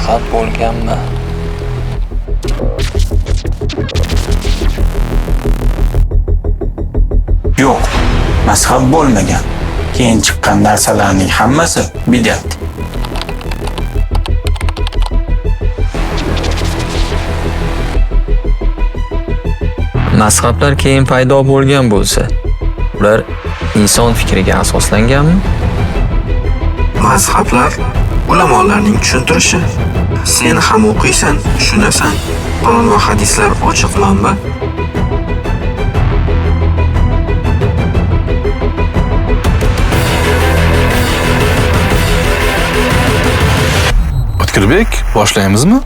mazhab bo'lganmi? Yo'q, mazhab bo'lmagan. Keyin chiqqan narsalarning hammasi bid'at. Mazhablar keyin paydo bo'lgan bo'lsa, ular inson fikriga asoslanganmi? Mazhablar ulamolarning tushuntirishi. Sen ham o'qiysan, tushunasan. Qur'on va hadislar ochiq manba. O'tkirbek, boshlaymizmi?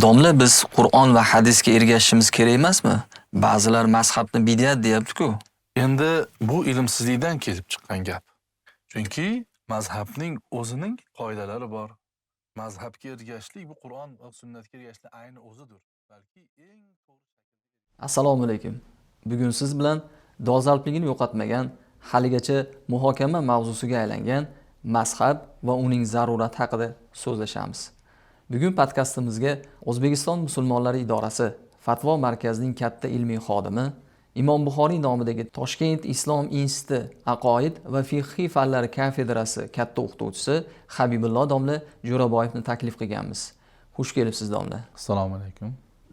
Domla, biz Qur'on va hadisga ergashishimiz kerak emasmi? Ba'zilar mazhabni bid'at deyapti-ku. Endi bu ilmsizlikdan kelib chiqqan gap. Chunki mazhabning o'zining qoidalari bor. Mazhabga ergashishlik bu Qur'on va sunnatga ergashishlik ayni o'zidir. Balki eng to'g'ri. Assalomu alaykum. Bugun siz bilan dolzarbligini yo'qotmagan, haligacha muhokama mavzusiga aylangan mazhab va uning zarurati haqida so'zlashamiz. Bugun podkastimizga O'zbekiston Musulmonlari idorasi Fatvo markazining katta ilmiy xodimi, Imom Buxoriy nomidagi Toshkent Islom instituti aqoid va fiqhiy fanlar kafedrasi katta o'qituvchisi Habibullo domla Jo'raboyevni taklif qilganmiz. Xush kelibsiz domla. Assalomu alaykum.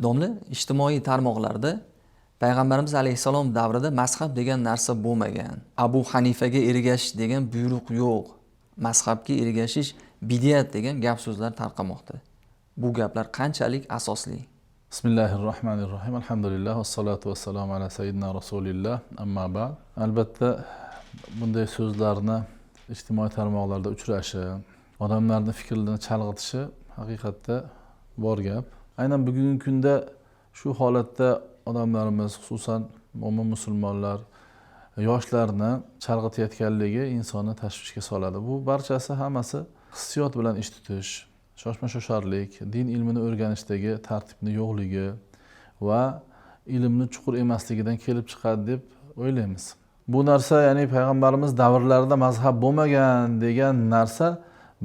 Domla, ijtimoiy tarmoqlarda Payg'ambarimiz alayhisalom davrida mazhab degan narsa bo'lmagan. Abu Hanifaga ergashish degan buyruq yo'q. Mazhabga ergashish bid'at degan gap so'zlar tarqamoqda. Bu gaplar qanchalik asosli? Bismillahirrohmanirrohim. Alhamdulillah vassalatu vassalamu ala sayyidina rasulillah. Amma ba'd. Albatta bunday so'zlarni ijtimoiy tarmoqlarda uchrashi, odamlarning fikrlarini chalg'itishi haqiqatda bor gap. Aynan bugungi kunda shu holatda odamlarimiz, xususan mo'min musulmonlar yoshlarni chalg'itayotganligi insonni tashvishga soladi. Bu barchasi hammasi hissiyot bilan ish tutish, shoshma-shosharlik, din ilmini o'rganishdagi tartibni yo'qligi va ilmni chuqur emasligidan kelib chiqadi deb o'ylaymiz. Bu narsa, ya'ni payg'ambarimiz davrlarida mazhab bo'lmagan degan narsa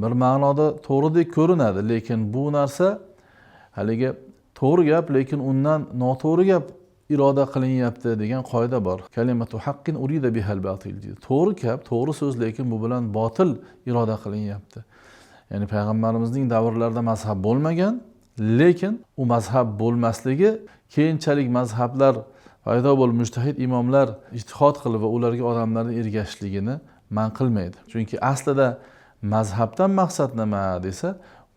bir ma'noda to'g'ridek ko'rinadi, lekin bu narsa haligi to'g'ri gap, lekin undan noto'g'ri gap iroda qilinyapti degan qoida bor. Kalimatu haqqin urida bihal batil. To'g'ri gap, to'g'ri so'z, lekin bu bilan botil iroda qilinyapti. Ya'ni payg'ambarimizning davrlarida mazhab bo'lmagan, lekin u mazhab bo'lmasligi keyinchalik mazhablar paydo bo'lib mujtahid imomlar ijtihod qilib va ularga odamlarning ergashishligini man qilmaydi. Chunki aslida mazhabdan maqsad nima desa,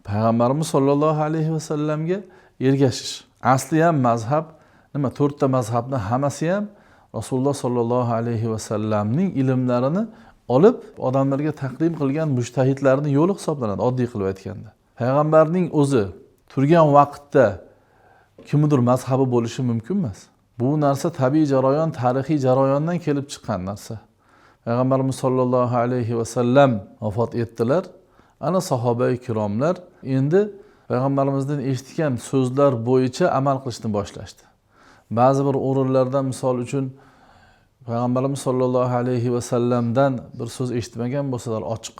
payg'ambarimiz sollallohu alayhi vasallamga ergashish. Asli ham mazhab nima? 4 ta mazhabni hammasi ham Rasululloh sollallohu alayhi vasallamning ilmlarini olib odamlarga taqdim qilgan mujtahidlarning yo'li hisoblanadi, oddiy qilib aytganda. Payg'ambarning o'zi turgan vaqtda kimdir mazhabi bo'lishi mumkin emas. Bu narsa tabiiy jarayon, tarixiy jarayondan kelib chiqqan narsa. Payg'ambarimiz sollallohu alayhi vasallam vafot etdilar. Ana sahoba-i kiromlar endi payg'ambarimizdan eshitgan so'zlar bo'yicha amal qilishni boshlashdi. Ba'zi bir o'rinlarda, misol uchun, payg'ambarimiz sollallohu alayhi vasallamdan bir so'z eshitmagan bo'lsalar ochiq,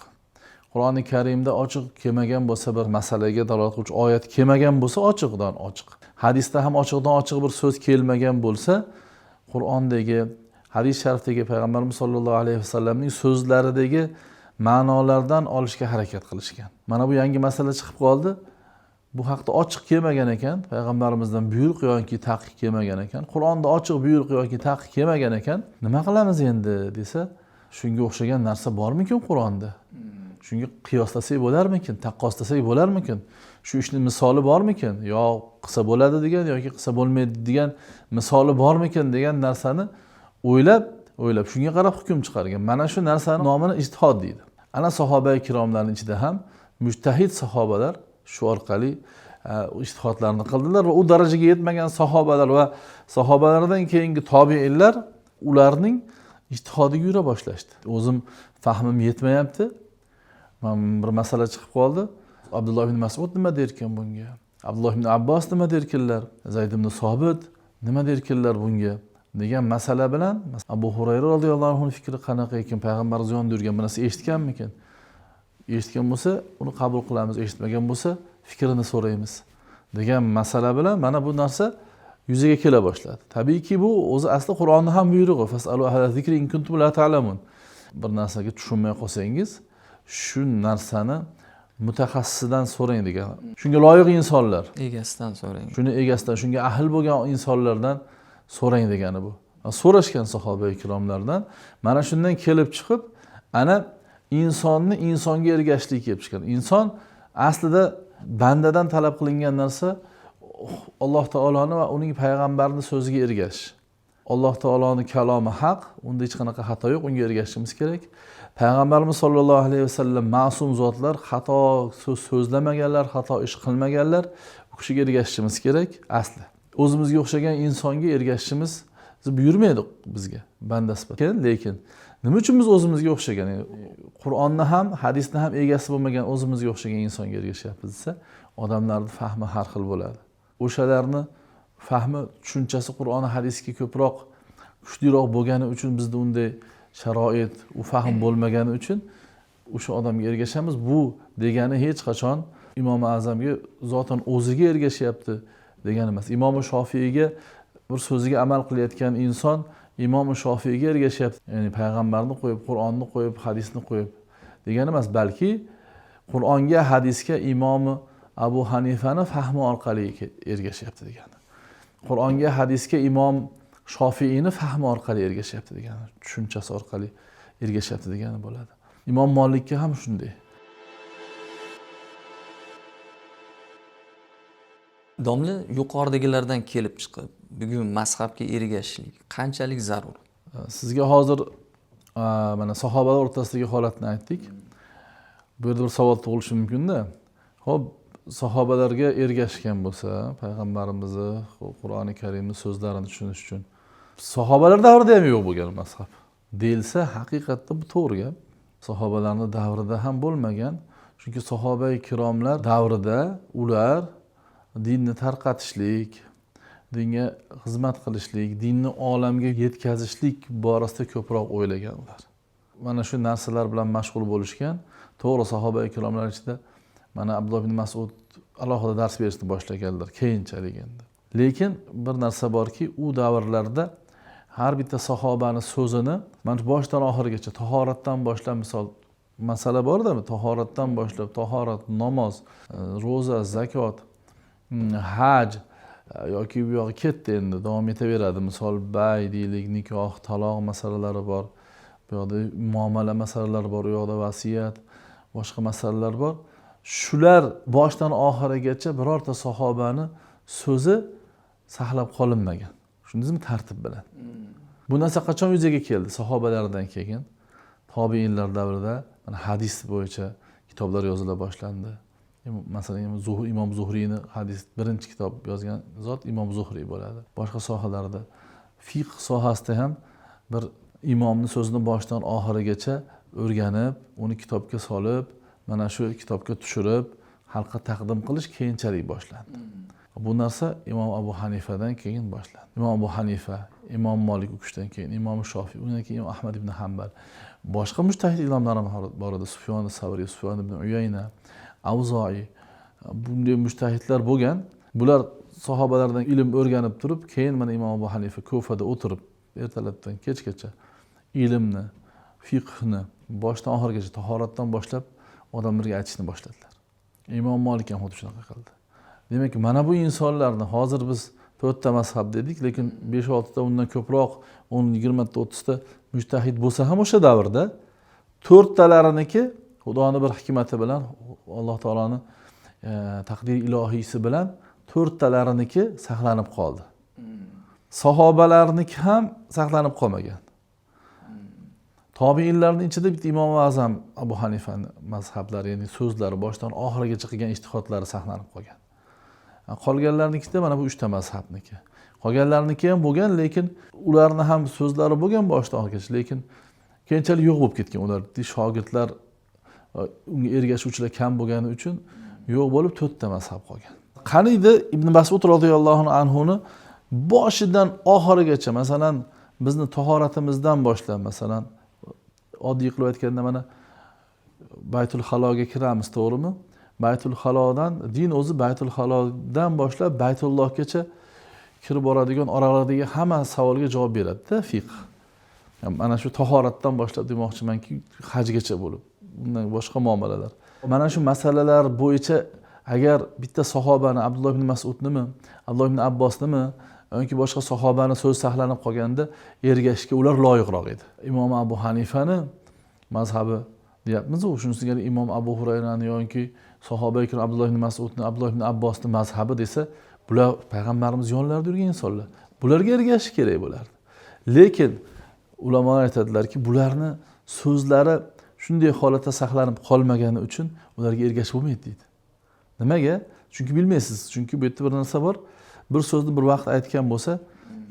Qur'oni Karimda ochiq kelmagan bo'lsa, bir masalaga dalolat qiluvchi oyat kelmagan bo'lsa, ochiqdan ochiq. Hadisda ham ochiqdan ochiq bir so'z kelmagan bo'lsa, Qur'ondagi, hadis sharifdagi payg'ambarimiz sollallohu alayhi vasallamning so'zlaridagi ma'nolardan olishga harakat qilishgan. Mana bu yangi masala chiqib qoldi. Bu haqda ochiq kelmagan ekan, payg'ambarimizdan buyruq yoki taqiq kelmagan ekan, Qur'onda ochiq buyruq yoki taqiq kelmagan ekan, nima qilamiz endi desa, shunga o'xshagan narsa bormikin Qur'onda? Shunga qiyoslasak bo'larmikin, taqqoslasak bo'larmikin? Shu ishning misoli bormikin? Yo qilsa bo'ladi degan yoki qilsa bo'lmaydi degan misoli bormikin degan narsani o'ylab shunga qarab hukm chiqargan. Mana shu narsani nomini ijtihod deydi. Ana sahoba-i kiromlarning ichida ham mujtahid sahobalar shu orqali ijtihodlarni qildilar va u darajaga yetmagan sahobalar va sahobalardan keyingi tobiinlar ularning ijtihodiga yura boshlashdi. O'zim fahmim yetmayapti. Bir masala chiqib qoldi. Abdulloh ibn Mas'ud nima derkan bunga? Abdulloh ibn Abbos nima derkanlar? Zayd ibn Sobit nima derkanlar bunga? degan masala bilan Abu Hurayra radhiyallohu anhu fikri qanaqa ekan, payg'ambarimiz yonida yurgan, bu narsa eshitganmikin? eshitgan bo'lsa, uni qabul qilamiz, eshitmagan bo'lsa, fikrini so'raymiz degan masala bilan mana bu narsa yuzaga kela boshladi. Tabiiyki bu o'zi asli Qur'onning ham buyrug'i. Fasalu ahla zikri in kuntum la ta'lamun. Bir narsaga tushunmay qolsangiz, shu narsani mutaxassisidan so'rang degan. Shunga loyiq insonlar, Egasidan so'rang. shuni egasidan, shunga ahil bo'lgan insonlardan so'rang degani bu. So'rashgan sahoba ikromlardan mana shundan kelib chiqib, ana insonni insonga ergashishlik kelib chiqqan. Inson aslida bandadan talab qilingan narsa Alloh taoloni va uning payg'ambarining so'ziga ergashish. Alloh taoloning kalomi haq, unda hech qanaqa xato yo'q, unga ergashishimiz kerak. Payg'ambarimiz sollallohu alayhi vasallam ma'sum zotlar, xato so'z so'zlamaganlar, xato ish qilmaganlar, u kishiga ergashishimiz kerak asli. O'zimizga o'xshagan insonga ergashishimiz buyurmaydi bizga banda sifatida, lekin nima uchun biz o'zimizga o'xshagan, Qur'onni ham, hadisni ham egasi bo'lmagan o'zimizga o'xshagan insonga ergashyapmiz desa, odamlarning fahmi har xil bo'ladi. O'shalarni fahmi, tushunchasi Qur'on hadisga ko'proq kuchliroq bo'lgani uchun bizda unday sharoit, u fahm bo'lmagani uchun o'sha odamga ergashamiz. Bu degani hech qachon Imom Azamga zotan o'ziga ergashyapti degani emas. Imom Shofiyga bir so'ziga amal qilayotgan inson Imom Shofiyga ergashyapti. Ya'ni payg'ambarni qo'yib, Qur'onni qo'yib, hadisni qo'yib degani emas, balki Qur'onga, hadisga Imom Abu Hanifani fahmi orqali ergashyapti degani. Qur'onga, hadisga Imom Shofiyni fahmi orqali ergashyapti degani, tushunchasi orqali ergashyapti degani bo'ladi. Imom Molikka ham shunday. Domla, yuqoridagilardan kelib chiqib, bugun mazhabga ergashishlik qanchalik zarur? Sizga hozir mana sahobalar o'rtasidagi holatni aytdik. Bu yerda bir savol tug'ilishi mumkin-da. Xo'p, sahobalarga ergashgan bo'lsa, payg'ambarimizni, Qur'oni Karimning so'zlarini tushunish uchun sahobalar davrida ham yo'q bo'lgan mazhab deyilsa, haqiqatda bu to'g'ri gap. Sahobalarning davrida ham bo'lmagan. Chunki sahoba-i kiromlar davrida ular dinni tarqatishlik, dinga xizmat qilishlik, dinni olamga yetkazishlik borasida ko'proq o'ylaganlar. Mana shu narsalar bilan mashg'ul bo'lishgan. To'g'ri, sahoba ikromlar ichida mana Abdulloh ibn Mas'ud alohida dars berishni boshlaganlar keyinchalik endi. Lekin bir narsa borki, u davrlarda har bitta sahobaning so'zini mana boshdan oxirigacha tahoratdan boshlab, misol masala bor-da, tahoratdan boshlab, tahorat, namoz, ro'za, zakot, haj yoki bu yog'i ketdi endi, davom etaveradi. Misol bay deylik, nikoh, taloq masalalari bor. Bu yoqda muomala masalalari bor, u yoqda vasiyat, boshqa masalalar bor. Shular boshdan oxirigacha birorta sahobani so'zi saqlab qolinmagan. Shundaymi tartib bilan. Bu narsa qachon yuzaga keldi? Sahobalardan keyin tobiinlar davrida mana hadis bo'yicha kitoblar yozila boshlandi. Masalan, Imom Zuhriyning hadis birinchi kitob yozgan zot Imom Zuhriy bo'ladi. Boshqa sohalarda fiqh sohasida ham bir imomning so'zini boshdan oxirigacha o'rganib, uni kitobga solib, mana shu kitobga tushirib, xalqqa taqdim qilish keyinchalik boshlandi. Bu narsa Imom Abu Hanifadan keyin boshlandi. Imom Abu Hanifa, Imom Molik o'qishdan keyin Imom Shofiy, undan keyin Imom Ahmad ibn Hanbal. Boshqa mujtahid imomlar ham bor edi. Sufyon as-Savri, Sufyon ibn Uyayna, Avzo'i. Bunday mujtahidlar bo'lgan. Bular sahobalardan ilm o'rganib turib, keyin mana Imom Abu Hanifa Kufada o'tirib, ertalabdan kechgacha ilmni, fiqhni boshdan oxirigacha tahoratdan boshlab odamlarga aytishni boshladilar. Imom Molik ham xuddi shunaqa qildi. Demak, mana bu insonlarni hozir biz 4 ta mazhab dedik, lekin 5-6 ta undan ko'proq, 10-20 ta 30 ta mujtahid bo'lsa ham o'sha davrda 4 talariniki Xudoning bir hikmati bilan, Alloh taolaning taqdir ilohiysi bilan 4 talariniki saqlanib qoldi. Sahobalarniki ham saqlanib qolmagan. Tobiinlarning ichida bitta Imom Azam Abu Hanifaning mazhablari, ya'ni so'zlari boshdan oxirigacha qilgan ijtihodlari saqlanib qolgan. Qolganlarnikida mana bu 3 ta mazhabniki. Qolganlarniki ham bo'lgan, lekin ularni ham so'zlari bo'lgan boshdan oxirigacha, lekin keyinchalik yo'q bo'lib ketgan. Ularning shogirdlar, unga ergashuvchilar kam bo'lgani uchun yo'q bo'lib 4 ta mazhab qolgan. Qaniydi Ibn Mas'ud radhiyallohu anhuni boshidan oxirigacha, masalan, bizni tahoratimizdan boshlab, masalan, oddiy qilib aytganda mana Baytul Haloga kiramiz, to'g'rimi? Baytul Halodan, din o'zi Baytul Halodan boshlab Baytullohgacha kirib boradigan oralardagi hamma savolga javob beradi-da fiqh. Mana shu tahoratdan boshlab demoqchimanki, hajgacha bo'lib, bundan boshqa muomalalar. Mana shu masalalar bo'yicha agar bitta sahobani, Abdulloh ibn Mas'udnimi, Abdulloh ibn Abbosnimi yoki boshqa sahobani so'z saqlanib qolganda ergashishga ular loyiqroq edi. Imom Abu Hanifani mazhabi deyapmiz, shunisiga Imom Abu Hurayrani yoki sahoba ikrom Abdulloh ibn Mas'udni, Abdulloh ibn Abbosni mazhabi desa, bular payg'ambarimiz yonlarida yurgan insonlar. Bularga ergashish kerak bo'lardi. Lekin ulamolar aytadilarki, bularni so'zlari shunday holatda saqlanib qolmagani uchun ularga ergashib bo'lmaydi deydi. Nimaga? Chunki bilmaysiz. Chunki bu yerda bir narsa bor. Bir so'zni bir vaqt aytgan bo'lsa,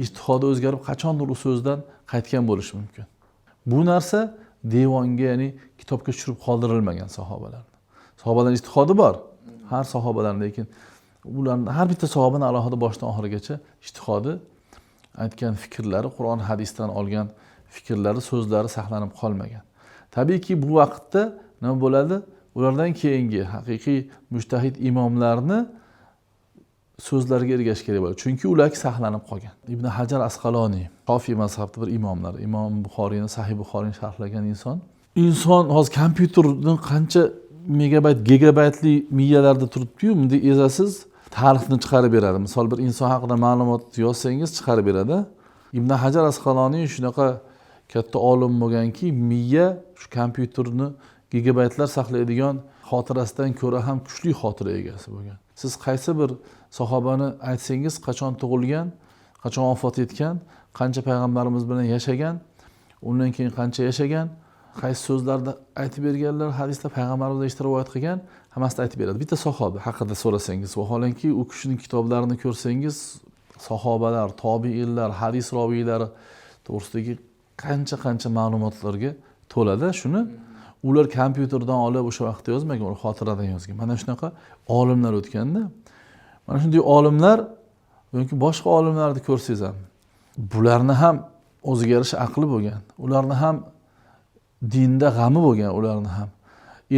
ijtihodi o'zgarib qachondir u so'zdan qaytgan bo'lishi mumkin. Bu narsa devonga, ya'ni kitobga tushirib qoldirilmagan sahobalarning. Sahobalarning ijtihodi bor. Har sahobalarning, lekin ularning har bitta sahobaning alohida boshdan oxirigacha ijtihodi, aytgan fikrlari, Qur'on hadisdan olgan fikrlari, so'zlari saqlanib qolmagan. Tabiiyki bu vaqtda nima bo'ladi? Ulardan keyingi haqiqiy mujtahid imomlarni so'zlariga ergashish kerak bo'ladi. Chunki ular saqlanib qolgan. Ibn Hajar Asqaloniy, Shofiy mazhabida bir imomlar, Imom Buxoriyni, Sahih Buxoriyni sharhlagan inson. Inson hozir kompyuterni qancha megabayt, gigabaytli miyalarda turibdi-yu, bunda ezasiz tarixni chiqarib beradi. Misol bir inson haqida ma'lumot yozsangiz chiqarib beradi. Ibn Hajar Asqaloniy shunaqa katta olim bo'lganki, miya shu kompyuterni gigabaytlar saqlaydigan xotirasidan ko'ra ham kuchli xotira egasi bo'lgan. Siz qaysi bir sahobani aytsangiz, qachon tug'ilgan, qachon vafot etgan, qancha payg'ambarimiz bilan yashagan, undan keyin qancha yashagan, qaysi so'zlarda aytib berganlar, hadisda payg'ambarimiz eshitib rivoyat qilgan, hammasini aytib beradi. Bitta sahoba haqida so'rasangiz, vaholanki u kishining kitoblarini ko'rsangiz, sahobalar, tobiinlar, hadis roviylari to'g'risidagi qancha ma'lumotlarga to'ladi. Shuni ular kompyuterdan olib o'sha vaqtda yozmagan, ular xotiradan yozgan. Mana shunaqa olimlar o'tganda, mana shunday olimlar yoki boshqa olimlarni ko'rsangiz ham, bularni ham o'ziga yarasha aqli bo'lgan, ularni ham dinda g'ami bo'lgan, ularni ham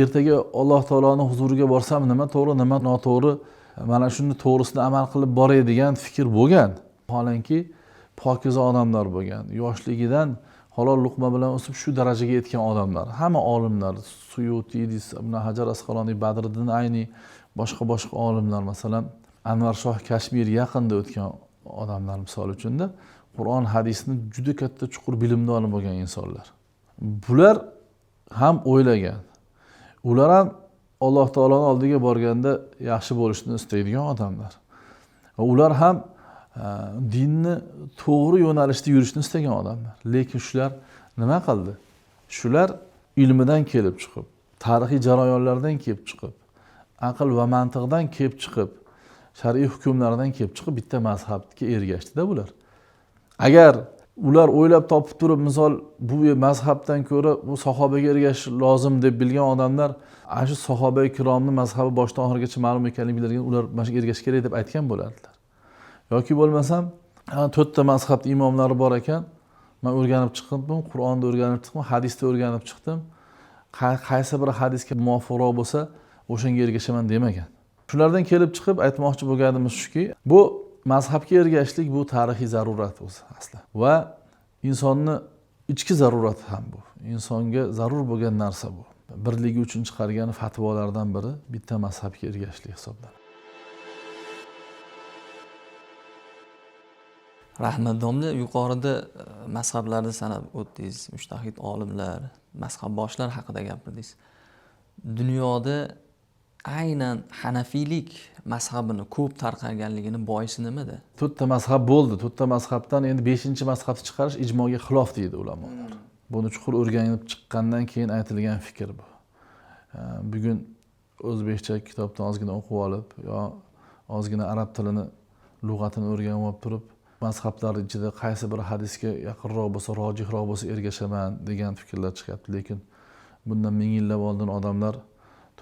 ertaga Alloh taoloning huzuriga borsam nima to'g'ri, nima noto'g'ri, mana shuni to'g'risini amal qilib boray degan fikr bo'lgan. Vaholanki pokiza odamlar bo'lgan, yoshligidan halol luqma bilan o'sib shu darajaga yetgan odamlar. Hamma olimlar, Suyuti, Ibn Hajar Asqaloniy, Badriddin Ayni, boshqa olimlar, masalan, Anvar Shoh Kashmiri yaqinda o'tgan odamlar misol uchunda Qur'on hadisni juda katta chuqur bilimdon bo'lgan insonlar. Bular ham o'ylagan. Ular ham Alloh taoloning oldiga borganda yaxshi bo'lishni istaydigan odamlar. Va ular ham dinni to'g'ri yo'nalishda yurishni istagan odamlar. Lekin shular nima qildi? Shular ilmidan kelib chiqib, tarixiy jarayonlardan kelib chiqib, aql va mantiqdan kelib chiqib, shar'iy hukmlardan kelib chiqib bitta mazhabga ergashdi-da bular. Agar ular o'ylab topib turib, misol bu mazhabdan ko'ra bu sahobaga ergashish lozim deb bilgan odamlar, ana shu sahoba ikromning mazhabi boshdan oxirigacha ma'lum ekanligini biladigan ular mana shu ergashish kerak deb aytgan bo'lardilar. Yoki bo'lmasam, 4 ta mazhab imomlari bor ekan, men o'rganib chiqdim, Qur'onni o'rganib chiqdim, hadisni o'rganib chiqdim. Qaysi bir hadisga muvofiqroq bo'lsa, o'shanga ergashaman demagan. Shulardan kelib chiqib aytmoqchi bo'lganimiz shuki, bu mazhabga ergashishlik bu tarixiy zarurat o'zi asli va insonni ichki zarurati ham bu. Insonga zarur bo'lgan narsa bu. Birligi uchun chiqargan fatvolardan biri bitta mazhabga ergashishlik hisoblanadi. Rahmat domla, yuqorida mazhablarni sanab o'tdingiz, mujtahid olimlar, mazhabboshlar haqida gapirdingiz. Dunyoda aynan Hanafiylik mazhabini ko'p tarqalganligini boisi nimada? 4 ta mazhab bo'ldi. 4 ta mazhabdan endi 5-mazhabni chiqarish ijmoga xilof deydi ulamolar. Buni chuqur o'rganib chiqqandan keyin aytilgan fikr bu. Bugun o'zbekcha kitobdan ozgina o'qib olib, yo ozgina arab tilini, lug'atini o'rganib olib turib, mazhablar ichida qaysi bir hadisga yaqinroq bo'lsa, rojihroq bo'lsa ergashaman degan fikrlar chiqyapti. Lekin bundan ming yillab oldin odamlar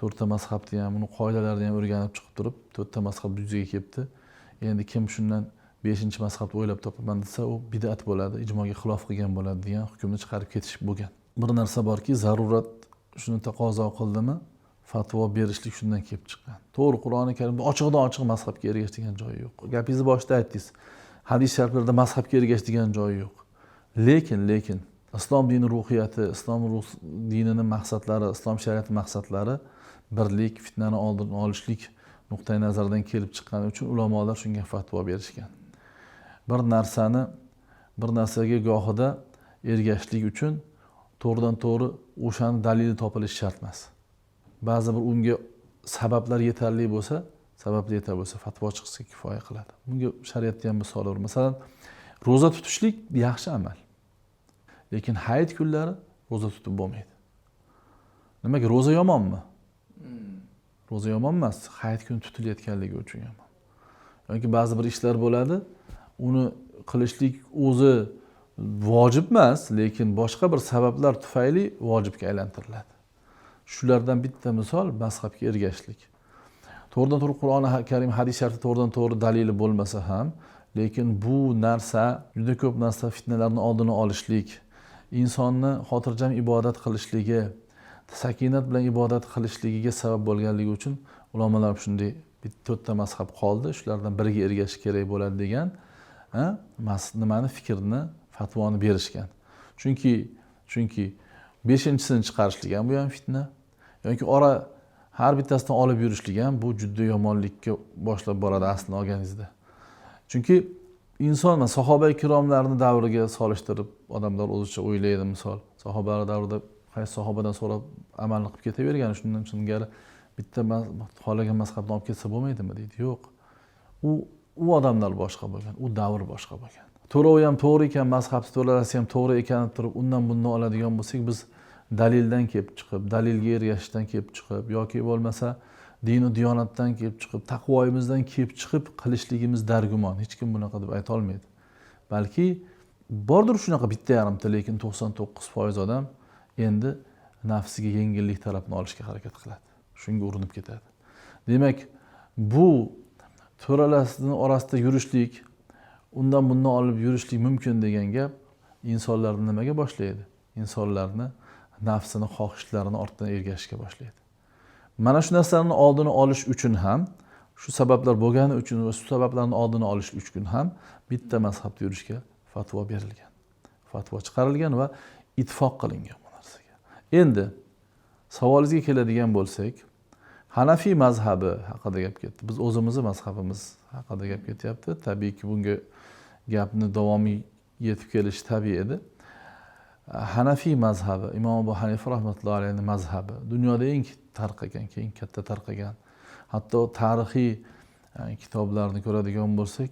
4 ta mazhabni ham, uni qoidalarini ham o'rganib chiqib turib, 4 ta mazhab yuzaga kelibdi. Endi kim shundan 5-mazhabni o'ylab topaman desa, u bid'at bo'ladi, ijmoga xilof qilgan bo'ladi degan hukmni chiqarib ketish bo'lgan. Bir narsa borki, zarurat shuni taqozo qildimi? Fatvo berishlik shundan kelib chiqqan. To'g'ri, Qur'oni Karimda ochiqdan ochiq mazhabga ergash degan joyi yo'q. Gapingizni boshida aytdingiz. Hadis shariflarda mazhabga ergash degan joyi yo'q. Lekin islom dini ruhiyati, islom dinining maqsadlari, islom shariati maqsadlari birlik, fitnani oldini olishlik nuqtai nazaridan kelib chiqqani uchun ulamolar shunga fatvo berishgan. Bir narsaga gohida ergashlik uchun to'g'ridan to'g'ri o'shani dalili topilishi shart emas. Ba'zi bir unga sabablar yetarli bo'lsa, fatvo chiqsa kifoya qiladi. Bunga shariatda ham misol bor. Masalan, roza tutishlik yaxshi amal. Lekin hayit kunlari roza tutib bo'lmaydi. Nimaga roza yomonmi? Roza yomon emas, hayit kuni tutilayotganligi uchun yomon. Yoki ba'zi bir ishlar bo'ladi, uni qilishlik o'zi vojib emas, lekin boshqa bir sabablar tufayli vojibga aylantiriladi. Shulardan bitta misol mazhabga ergashlik. To'g'ridan to'g'ri Qur'oni Karim, hadis sharifda to'g'ridan to'g'ri dalili bo'lmasa ham, lekin bu narsa juda ko'p narsa fitnalarning oldini olishlik, insonni xotirjam ibodat qilishligi, sakinat bilan ibodat qilishligiga sabab bo'lganligi uchun ulamolar shunday to'rtta mazhab qoldi, shulardan biriga ergashish kerak bo'ladi degan fikrni, fatvoni berishgan. Chunki 5-chisini chiqarishlik ham bu ham fitna. Yoki har bittasidan olib yurishlik ham bu juda yomonlikka boshlab boradi aslini olganingizda. Chunki inson sahoba ikromlarni davriga solishtirib odamlar o'zicha o'ylaydi, misol sahobalar davrida qaysi sahobadan so'rab amalni qilib ketavergan, shundan singari bitta xohlagan mazhabni olib ketsa bo'lmaydimi deydi. Yo'q. U odamlar boshqa bo'lgan, u davr boshqa bo'lgan. To'rovi ham to'g'ri ekan, mazhabsiz to'ralasi ham to'g'ri ekanini turib, undan bundan oladigan bo'lsak, biz dalildan kelib chiqib, dalilga ergashishdan kelib chiqib yoki bo'lmasa din va diyonatdan kelib chiqib, taqvoyimizdan kelib chiqib qilishligimiz dargumon. Hech kim bunaqa deb ayta olmaydi. Balki bordir shunaqa bitta yarimta, lekin 99% odam endi nafsiga yengillik tarafini olishga harakat qiladi. Shunga urinib ketadi. Demak, bu to'ralasining orasida yurishlik, undan bundan olib yurishlik mumkin degan gap insonlarni nimaga boshlaydi? Insonlarni nafsini, xohishlarini ortidan ergashishga boshlaydi. Mana shu narsalarni oldini olish uchun ham, shu sabablar bo'lgani uchun va shu sabablarni oldini olish uchun ham bitta mazhabda yurishga fatvo berilgan. Fatvo chiqarilgan va ittifoq qilingan bu narsaga. Endi savolingizga keladigan bo'lsak, Hanafiy mazhabi haqida gap ketdi. Biz o'zimizni mazhabimiz haqida gap ketyapti. Tabiiyki bunga gapni davomiy yetib kelishi tabiiy edi. Hanafiy mazhabi, Imom Abu Hanifa rahmatullohi alayhi mazhabi dunyoda eng katta tarqagan. Hatto tarixiy kitoblarni ko'radigan bo'lsak,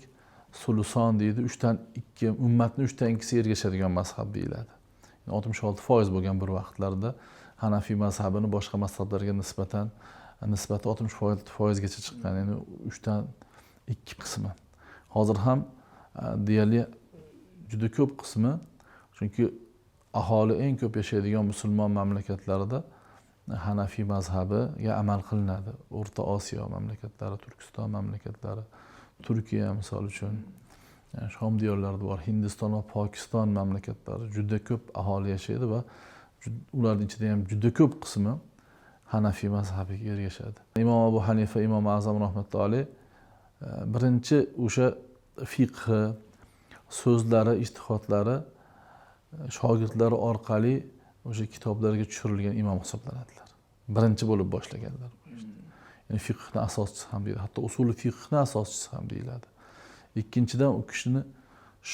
Suluson deydi, 3dan 2 ummatni 3dan 2si ergashadigan mazhab deyiladi. 66% bo'lgan bir vaqtlarda Hanafiy mazhabini boshqa mazhablarga nisbati 60%gacha chiqqan, ya'ni 3dan 2 qismi. Hozir ham deyarli juda ko'p qismi, chunki aholi eng ko'p yashaydigan musulmon mamlakatlarida Hanafiy mazhabiga amal qilinadi. O'rta Osiyo mamlakatlari, Turkiston mamlakatlari, Turkiya misol uchun, Shom diyorlarida bor, Hindiston va Pokiston mamlakatlari juda ko'p aholi yashaydi va ularning ichida ham juda ko'p qismi Hanafiy mazhabiga ergashadi. Imom Abu Hanifa, Imom Azam rahmatullohi alayh birinchi o'sha fiqhi, so'zlari, ijtihodlari shogirdlari orqali o'sha kitoblarga tushirilgan imom hisoblanadilar. Birinchi bo'lib boshlaganlar. Ya'ni fiqhning asoschisi ham deyiladi, hatto usuli fiqhning asoschisi ham deyiladi. Ikkinchidan u kishini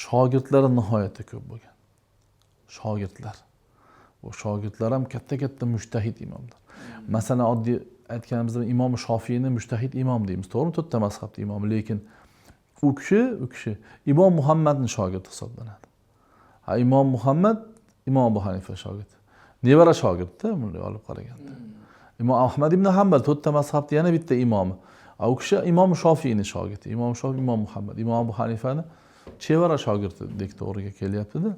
shogirdlari nihoyatda ko'p bo'lgan. Shogirdlar. Bu shogirdlar ham katta mujtahid imomlar. Masalan, oddiy aytganimizda Imom Shofiyni mujtahid imom deymiz, to'g'rimi? To'rtta mazhabning imomi, lekin u kishi Imom Muhammadning shogirdi hisoblanadi. Imom Muhammad Imom Abu Hanifa shogirdi. Nevara shogirdi bunday olib qaraganda. Imom Ahmad ibn Hanbal to'rtta mazhabning yana bitta imomi. U kishi Imom Shofiyning shogirdi. Imom Shofiy, Imom Muhammad, Imom Abu Hanifani chevara shogirdidek to'g'riga kelyapti-da.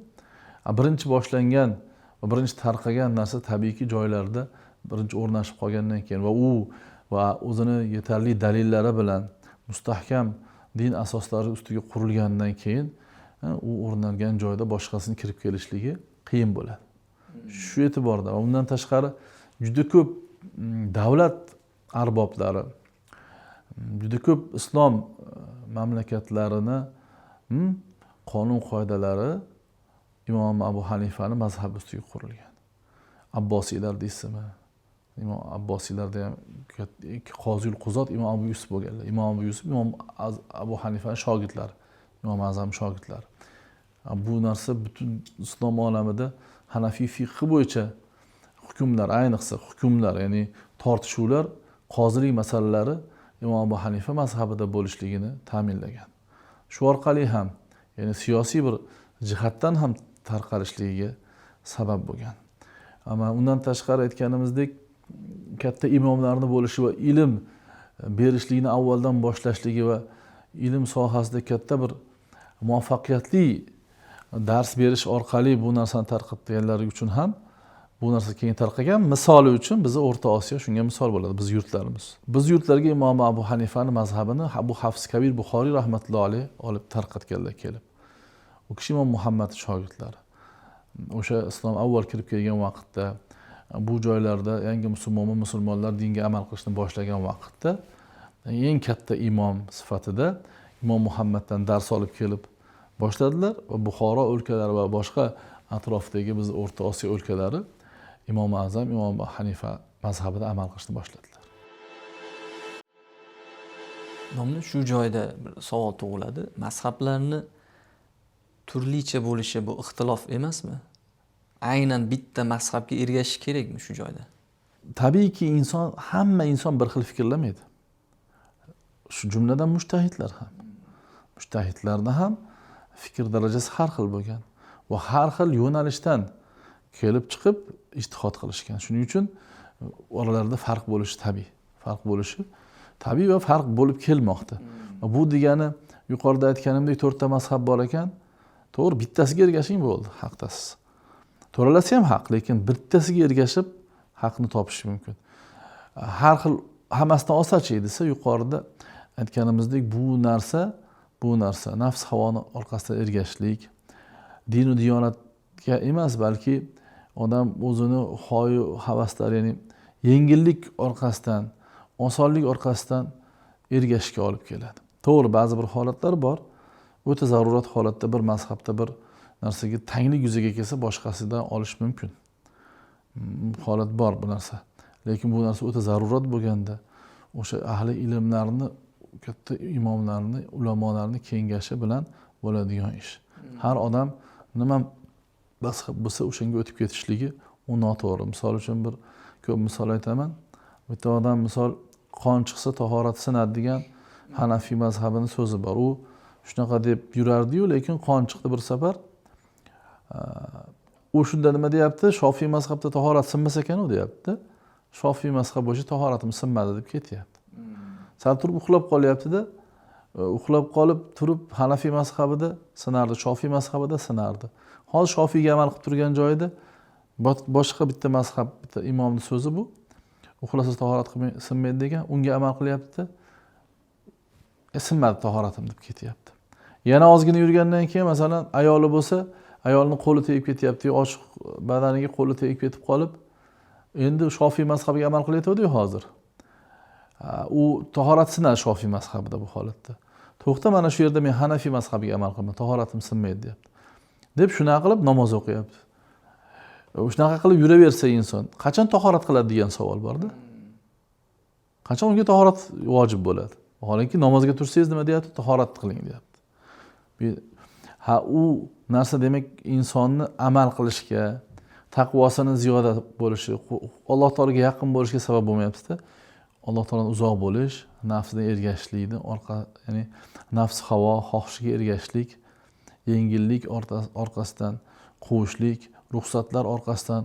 Birinchi boshlangan va birinchi tarqagan narsa tabiiyki joylarda birinchi o'rnashib qolgandan keyin va o'zini yetarli dalillari bilan mustahkam din asoslari ustiga qurilgandan keyin u o'rnalgan joyda boshqasini kirib kelishligi qiyin bo'ladi. Shu e'tiborda va undan tashqari juda ko'p davlat arboblari, juda ko'p islom mamlakatlarini qonun qoidalari Imom Abu Hanifani mazhabi ustiga qurilgan. Abbosiylar deysizmi? Imom Abbosiylarda ham Qoziyul Quzot Imom Abu Yusuf bo'lganlar. Imom Abu Yusuf Imom Abu Hanifaning shogirdlari, Imom Azam shogirdlari. Bu narsa butun islom olamida Hanafiy fiqhi bo'yicha hukmlar, ayniqsa hukmlar, ya'ni tortishuvlar, qozilik masalalari Imom Abu Hanifa mazhabida bo'lishligini ta'minlagan. Shu orqali ham, ya'ni siyosiy bir jihatdan ham tarqalishligiga sabab bo'lgan. Ammo undan tashqari aytganimizdek, katta imomlarni bo'lishi va ilm berishlikni avvaldan boshlashligi va ilm sohasida katta bir muvaffaqiyatli dars berish orqali bu narsani tarqatganlari uchun ham bu narsa keyin tarqagan. Misoli uchun bizni O'rta Osiyo shunga misol bo'ladi, biz yurtlarimiz. Biz yurtlarga Imom Abu Hanifani mazhabini Abu Hafs Kabir Buxoriy rahmatullohi alayhi olib tarqatganlar kelib. U kishi Imom Muhammad shogirdlari. O'sha islom avval kirib kelgan vaqtda, bu joylarda yangi musulmonlar dinga amal qilishni boshlagan vaqtda eng katta imom sifatida Imom Muhammaddan dars olib kelib boshladilar va Buxoro o'lkalari va boshqa atrofdagi biz O'rta Osiyo o'lkalari Imom Azam, Imom Abu Hanifa mazhabida amal qilishni boshladilar. Nomli shu joyda bir savol tug'iladi. Mazhablarni turlicha bo'lishi bu ixtilof emasmi? Aynan bitta mazhabga ergashish kerakmi shu joyda? Tabiiyki hamma inson bir xil fikrlamaydi. Shu jumladan mujtahidlar ham. Mujtahidlarda ham fikr darajasi har xil bo'lgan va har xil yo'nalishdan kelib chiqib ijtihod qilishgan. Shuning uchun oralarida farq bo'lishi tabiiy. Farq bo'lishi tabiiy va farq bo'lib kelmoqda. Bu degani yuqorida aytganimdek 4 ta mazhab bor ekan, to'g'ri, bittasiga ergashing bo'ldi, haqdasiz. To'ralasi ham haq, lekin bittasiga ergashib haqni topish mumkin. Har xil hammasidan osachi desa, yuqorida aytganimizdek bu narsa nafs havoni orqasidan ergashishlik, din va diyonatga emas, balki odam o'zini xoyu havaslari, ya'ni yengillik orqasidan, osonlik orqasidan ergashishga olib keladi. To'g'ri, ba'zi bir holatlar bor. O'ta zarurat holatda bir mazhabda bir narsaga tanglik yuzaga kelsa boshqasidan olish mumkin. Holat bor bu narsa. Lekin bu narsa o'ta zarurat bo'lganda o'sha ahli ilmlarni, katta imomlarni, ulamolarni kengashi bilan bo'ladigan ish. Har odam nima mazhab bo'lsa o'shanga o'tib ketishligi u noto'g'ri. Misol uchun bir ko'p misol aytaman. Bitta odam misol qon chiqsa tahorat sinadi degan Hanafiy mazhabining so'zi bor. U shunaqa deb yurardi-yu, lekin qon chiqdi bir safar. U shunda nima deyapti? Shofiy mazhabda tahorat sinmas ekan u deyapti. Shofiy mazhab bo'yicha tahoratim sinmadi deb ketyapti. Sal turib uxlab qolyapti-da, uxlab qolib turib Hanafiy mazhabida sinardi, Shofiy mazhabida sinardi. Hozir Shofiyga amal qilib turgan joyida boshqa bitta mazhab, bitta imomning so'zi bu. Uxlasa tahorat qilmay sinmaydi degan, unga amal qilyapti. Sinmadi tahoratim deb ketyapti. Yana ozgina yurgandan keyin masalan ayoli bo'lsa, ayolning qo'li tegib ketyapti, ochiq badaniga qo'li tegib ketib qolib, endi Shofiy mazhabiga amal qilyapti-ku hozir. U tahorat sinadi Shofiy mazhabida bu holatda. To'xta, mana shu yerda men Hanafiy mazhabiga amal qilaman, tahoratim sinmaydi deyapti. Deb shunaqa qilib namoz o'qiyapti. Shunaqa qilib yuraversa inson qachon tahorat qiladi degan savol bor-da. Qachon unga tahorat vojib bo'ladi? Vaholanki namozga tursangiz nima deyapti? Tahorat qiling deyapti. U narsa demak insonni amal qilishga, taqvosini ziyoda bo'lishi, Alloh taologa yaqin bo'lishiga sabab bo'lmayapti-da. Alloh taolodan uzoq bo'lish, nafsdan ergashishlikni ya'ni nafs havo xohishiga ergashishlik, yengillik orqasidan quvishlik, ruxsatlar orqasidan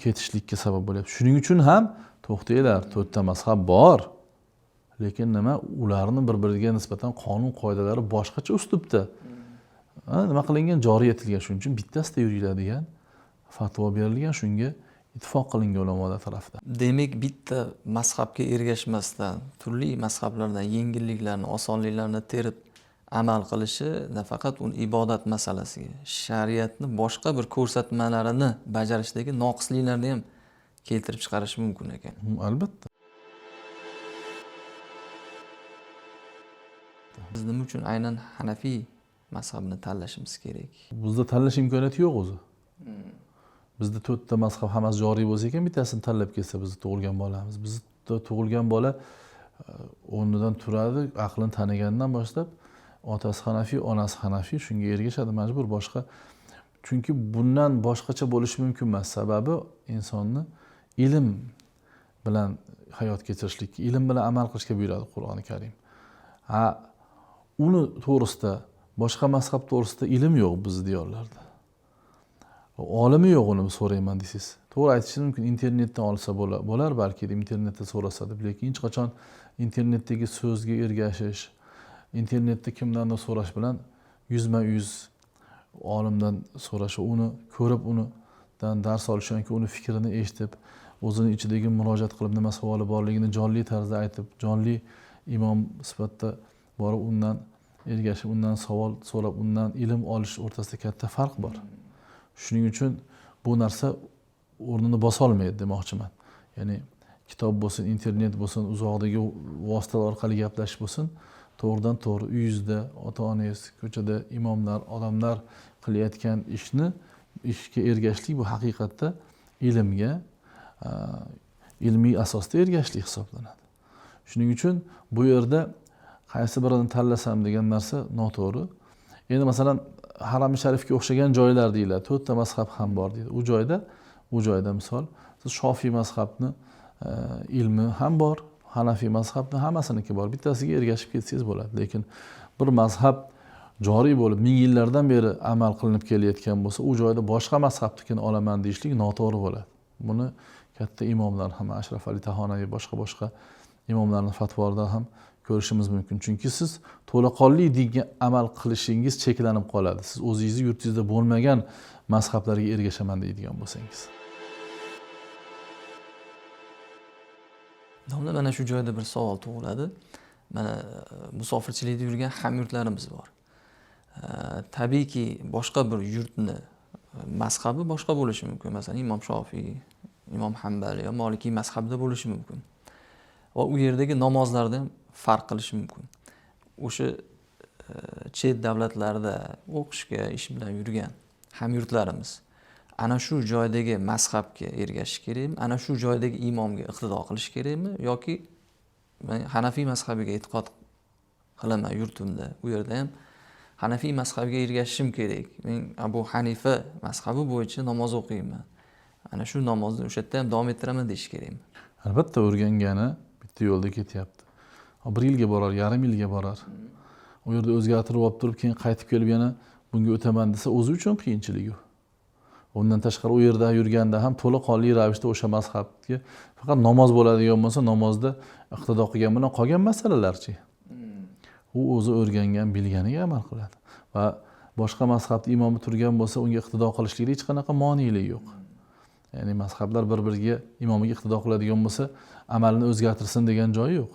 ketishlikka sabab bo'lyapti. Shuning uchun ham to'xtanglar, 4 ta mazhab bor. Lekin nima? Ularni bir-biriga nisbatan qonun qoidalari boshqacha uslubda nima qilingan, joriy etilgan. Shuning uchun bittasida yuringlar degan fatvo berilgan, shunga ittifoq qilingan ulamolar tomonidan. Demak, bitta mazhabga ergashmasdan turli mazhablardan yengilliklarni, osonliklarni terib amal qilishi nafaqat ibodat masalasiga, shariatni boshqa bir ko'rsatmalarini bajarishdagi noqisliklarni ham keltirib chiqarishi mumkin ekan. Albatta. Biz nima uchun aynan Hanafiy mazhabini tanlashimiz kerak? Bizda tanlash imkoniyati yo'q o'zi. Bizda 4 ta mazhab hammasi joriy bo'lsa ekan, bittasini tanlab kelsa bizni tug'ilgan bolamiz. Bizda tug'ilgan bola o'rnidan turadi, aqlini taniganidan boshlab otasi Hanafiy, onasi Hanafiy, shunga ergashadi majbur. Boshqa chunki bundan boshqacha bo'lishi mumkin emas. Sababi insonni ilm bilan hayot kechirishlik, ilm bilan amal qilishga buyuradi Qur'oni Karim. Uni to'g'risida, boshqa mazhab to'g'risida ilm yo'q bizning diyorlarda. Olimi yo'q uni so'rayman desangiz. To'g'ri aytishingiz mumkin, internetdan olsa bo'lar balki, internetda so'rasa deb, lekin hech qachon internetdagi so'zga ergashish, internetda kimdandir so'rash bilan yuzma-yuz olimdan so'rash, uni ko'rib, unidan dars olish yoki uni fikrini eshitib, o'zini ichidagi murojaat qilib nima savoli borligini jonli tarzda aytib, jonli imom sifatida borib undan ergashib, undan savol so'rab, undan ilm olish o'rtasida katta farq bor. Shuning uchun bu narsa o'rnini bosa olmaydi demoqchiman. Ya'ni kitob bo'lsin, internet bo'lsin, uzoqdagi vositalar orqali gaplashish bo'lsin, to'g'ridan to'g'ri uyingizda, ota-onangiz, ko'chada imomlar, odamlar qilayotgan ishga ergashishlik bu haqiqatda ilmga, ilmiy asosda ergashishlik hisoblanadi. Shuning uchun bu yerda qaysi birini tanlasam degan narsa noto'g'ri. Endi masalan Haram-i Sharifga o'xshagan joylar deyiladi. 4 ta mazhab ham bor deydi. U joyda misol siz Shofiy mazhabni ilmi ham bor, Hanafiy mazhabni hammasiniki bor. Bittasiga ergashib ketsangiz bo'ladi. Lekin bir mazhab joriy bo'lib, ming yillardan beri amal qilinib kelayotgan bo'lsa, u joyda boshqa mazhabnikini olaman deyishlik noto'g'ri bo'ladi. Buni katta imomlar ham, Ashraf Ali Tahonaviy, boshqa imomlarning fatvolaridan ham ko'rishimiz mumkin. Chunki siz to'laqonli dinga amal qilishingiz cheklanib qoladi. Siz o'zingizni yurtingizda bo'lmagan mazhablarga ergashaman deydigan bo'lsangiz. Domla, mana shu joyda bir savol tug'iladi. Mana musofirchilikda yurgan hamyurtlarimiz bor. Tabiiyki boshqa bir yurtni mazhabi boshqa bo'lishi mumkin. Masalan, Imom Shofiy, Imom Hanbali yo Maliki mazhabida bo'lishi mumkin. Va u yerdagi namozlarda ham farq qilishi mumkin. O'sha chet davlatlarda o'qishga, ish bilan yurgan hamyurtlarimiz ana shu joydagi mazhabga ergashish kerakmi? Ana shu joydagi imomga iqtido qilish kerakmi? Yoki men Hanafiy mazhabiga e'tiqod qilaman yurtimda, u yerda ham Hanafiy mazhabiga ergashishim kerak. Men Abu Hanifa mazhabi bo'yicha namoz o'qiyman. Ana shu namozni o'sha yerda ham davom ettiraman deyish kerakmi? Albatta o'rgangani bitta yo'lda ketyapti. 1 yilga borar, yarim yilga borar. U yerda o'zgartirib olib turib, keyin qaytib kelib yana bunga o'taman desa, o'zi uchun qiyinchilik u. Undan tashqari u yerda yurganda ham to'laqonli ravishda o'sha mazhabga faqat namoz bo'ladigan bo'lsa, namozda iqtido qilgan bilan qolgan masalalarchi. U o'zi o'rgangan, bilganiga amal qiladi. Va boshqa mazhabda imomi turgan bo'lsa, unga iqtido qilishlikda hech qanaqa monelik yo'q. Ya'ni mazhablar bir-biriga imomiga iqtido qiladigan bo'lsa, amalni o'zgartirsin degan joyi yo'q.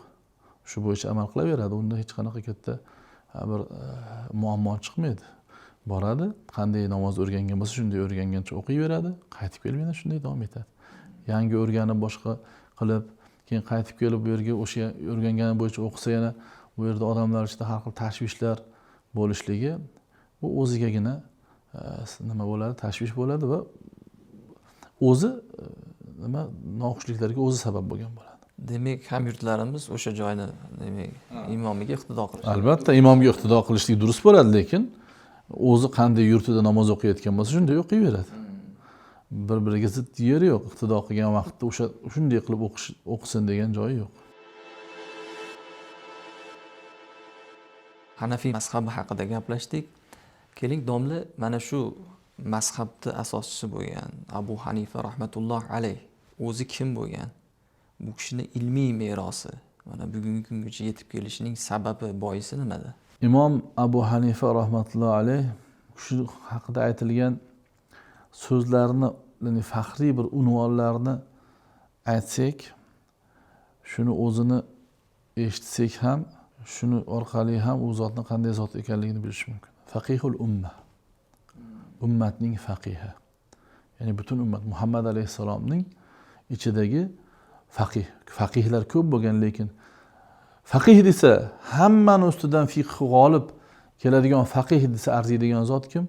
Shu bo'yicha amal qilaveradi. Unda hech qanaqa katta bir muammo chiqmaydi. Boradi, qanday namoz o'rgangan bo'lsa, shunday o'rgangancha o'qiyveradi, qaytib kelib yana shunday davom etadi. Yangi o'rganib boshqa qilib, keyin qaytib kelib bu yerga o'sha o'rgangani bo'yicha o'qisa, yana bu yerda odamlar ichida har xil tashvishlar bo'lishligi bu o'zigagina nima bo'ladi? Tashvish bo'ladi va o'zi noxushliklarga o'zi sabab bo'lgan bo'ladi. Demak, hamyurtlarimiz o'sha joyni, demak, imomiga iqtido qilish. Albatta, imomga iqtido qilishlik durust bo'ladi, lekin o'zi qanday yurtida namoz o'qiyotgan bo'lsa, shunday o'qiyveradi. Bir-biriga zid yeri yo'q. Iqtido qilgan vaqtda o'sha shunday qilib o'qisin degan joyi yo'q. Hanafiy mazhabi haqida gaplashdik. Keling, domla, mana shu mazhabni asoschisi bo'lgan Abu Hanifa rahmatulloh alayh o'zi kim bo'lgan? Bu kishining ilmiy merosi mana bugungi kungacha yetib kelishining sababi, boisi nimada? Imom Abu Hanifa rahmatulloh alayh shu haqida aytilgan so'zlarni, ya'ni faxriy bir unvonlarni aytsak, shuni o'zini eshitsak ham, shuni orqali ham u zotning qanday zot ekanligini bilish mumkin. Faqihul umma. Ummatning faqihi. Ya'ni butun ummat Muhammad alayhisalomning ichidagi faqihlar ko'p bo'lgan, lekin faqih desa hammani ustidan fiqh g'olib keladigan faqih desa arziydigan zot kim?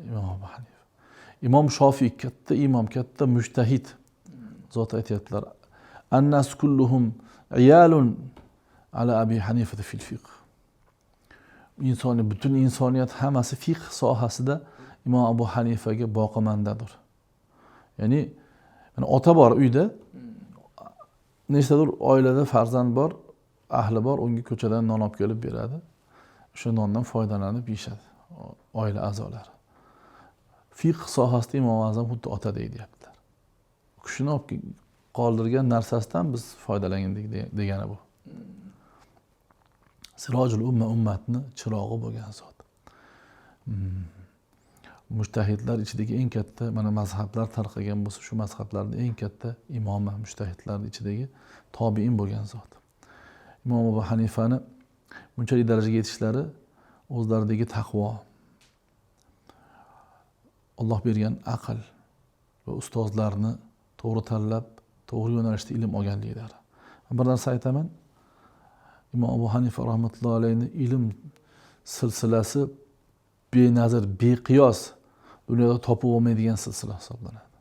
Imom Abu Hanifa. Imom Shofiy katta imom, katta mujtahid zot aytayaptilar. Annas kulluhum iyalun ala Abi Hanifa fil fiqh. Butun insoniyat hammasi fiqh sohasida Imom Abu Hanifaga boqimandadir. Ya'ni ota bor uyda, nechtadir oilada farzand bor, ahli bor, unga ko'chadan non olib kelib beradi. O'sha nondan foydalanib yeyishadi oila a'zolari. Fiqh sohasida Imom Azam xuddi otadek deyaptilar. U kishini olib qoldirgan narsasidan biz foydalangandik degani bu. Sirojul ummatni chirog'i bo'lgan zot. Mujtahidlar ichidagi eng katta, mana mazhablar tarqagan bo'lsa, shu mazhablarning eng katta imomi, mujtahidlar ichidagi tobiin bo'lgan zot. Imom Abu Hanifani bunchalik darajaga yetishlari o'zlaridagi taqvo, Alloh bergan aql va ustozlarni to'g'ri tanlab, to'g'ri yo'nalishda ilm olganliklari. Bir narsa aytaman. Imom Abu Hanifa rahmatullohi alayhi ilm silsilasi benazir, beqiyos dunyoda topib olmaydigan silsila hisoblanadi.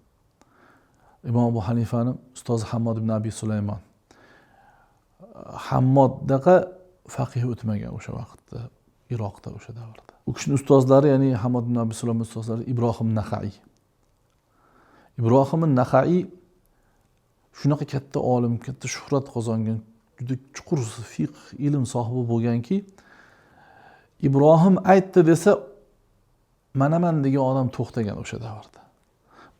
Imom Abu Hanifani ustozi Hammod ibn Abi Sulaymon. Hammoddaqa faqih o'tmagan o'sha vaqtda, Iroqda o'sha davrda. U kishining ustozlari, ya'ni Hammod ibn Abi Sulaymon ustozlari Ibrohim Naxai. Ibrohim Naxai shunaqa katta olim, katta shuhrat qozongan, juda chuqur fiqh ilm sohibi bo'lganki, Ibrohim aytdi desa manaman degan odam to'xtagan o'sha davrda.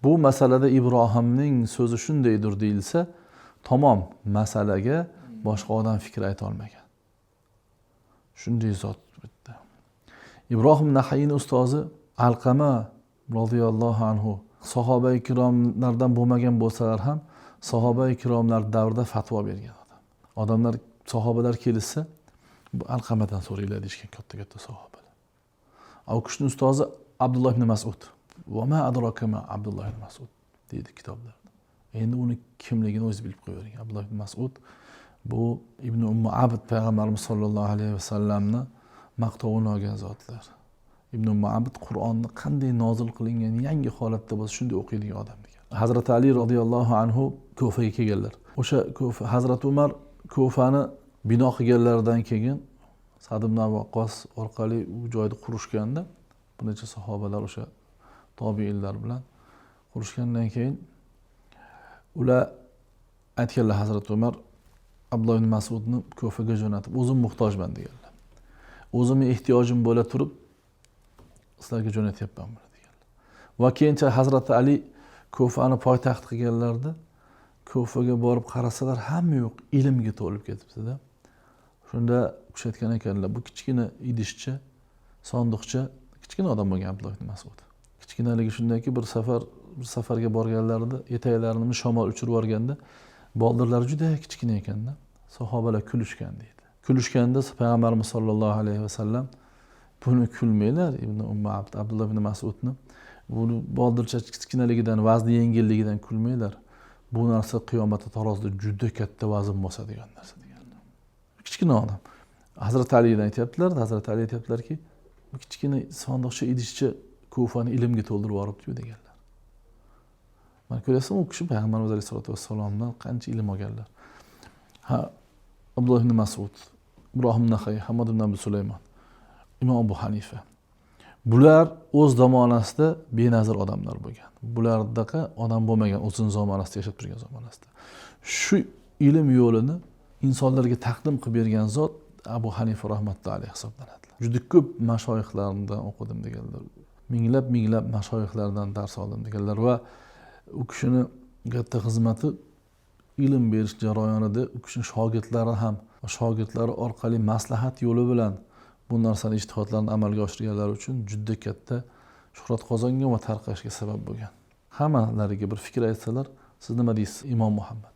Bu masalada Ibrohimning so'zi shundaydir deyilsa, tamom, masalaga boshqa odam fikr ayta olmagan. Shunday zot bitta. Ibrohim Naxayning ustozi Alqama roziyallohu anhu sahoba-i kiromlardan bo'lmagan bo'lsalar ham sahoba-i kiromlar davrida fatvo bergan odam. Odamlar, sahobalar kelsa, bu Alqamadan so'raylar deyishgan katta sahobalar. U kishining ustozi Abdulloh ibn Mas'ud. Va ma adraka ma Abdulloh ibn Mas'ud deydi kitoblarda. Endi uni kimligini o'zi bilib qo'ying. Abdulloh ibn Mas'ud bu Ibn Abd payg'ambarimiz sollallohu alayhi vasallamni maqtovini olgan zotlar. Ibn Abd Qur'onni qanday nozil qilingan yangi holatda bo'lsa shunday o'qiydigan odam degan. Hazrat Ali radhiyallohu anhu Kufaga kelganlar. O'sha Kufa, Hazrat Umar Kufani bino qilganlaridan keyin Sa'd ibn Abi Waqqos orqali u joyni qurishganda, buncha sahobalar o'sha tobiinlar bilan qurishgandan keyin ular aytganlar, Hazrat Umar Abdulloh ibn Mas'udni Kufaga jo'natib, o'zim muhtojman deganlar. O'zimning ehtiyojim bo'la turib sizlarga jo'natyapman buni deganlar. Va keyincha Hazrat Ali Kufani poytaxt qilganlarda Kufaga borib qarasalar hamma yo'q, ilmga to'lib ketibdi-da. Shunda kishi aytgan ekanlar, bu kichkina idishcha, sondiqcha, kichkina odam bo'lgan Abdulloh ibn Mas'ud. Kichkinaligi shundaki, bir safarga borganlarida etaklarini shamol uchirib yuborganda boldirlari juda kichkina ekanda, sahobalar kulishgan deydi. Kulishganda payg'ambarimiz sollallohu alayhi vasallam buni kulmanglar, Ibn Abd Abdulloh ibn Mas'udni buni boldircha kichkinaligidan, vazni yengilligidan kulmanglar. Bu narsa qiyomatda tarozida juda katta vazn bosadigan narsa deganlar. Kichkina odam. Hazrat Alidan aytibdilar, Hazrat Ali aytibdilarki, bu kichkina sondiqcha idishcha Kufani ilmga to'ldirib yuboribdi deganlar. Mana ko'rasizmi, u kishi payg'ambarimiz alayhisolatu vassalomdan qancha ilm olganlar. Abdulloh ibn Mas'ud, Ibrohim Naxai, Hammod ibn Abi Sulaymon, Imom Abu Hanifa. Bular o'z zamonasida benazir odamlar bo'lgan. Bulardaqa odam bo'lmagan o'zin zamonasida yashab turgan zamonasida. Shu ilm yo'lini insonlarga taqdim qilib bergan zot Abu Hanifa rahmatullohi alayhi hisoblanadi. Juda ko'p mashoyixlardan o'qidim deganlar. Minglab mashoyixlardan dars oldim deganlar va u kishining katta xizmati ilm berish jarayonida u kishining shogirdlari orqali maslahat yo'li bilan bu narsani ijtihodlarni amalga oshirganlar uchun juda katta shuhrat qozongan va tarqashga sabab bo'lgan. Hammalariga bir fikr aytsalar, siz nima deysiz? Imom Muhammad,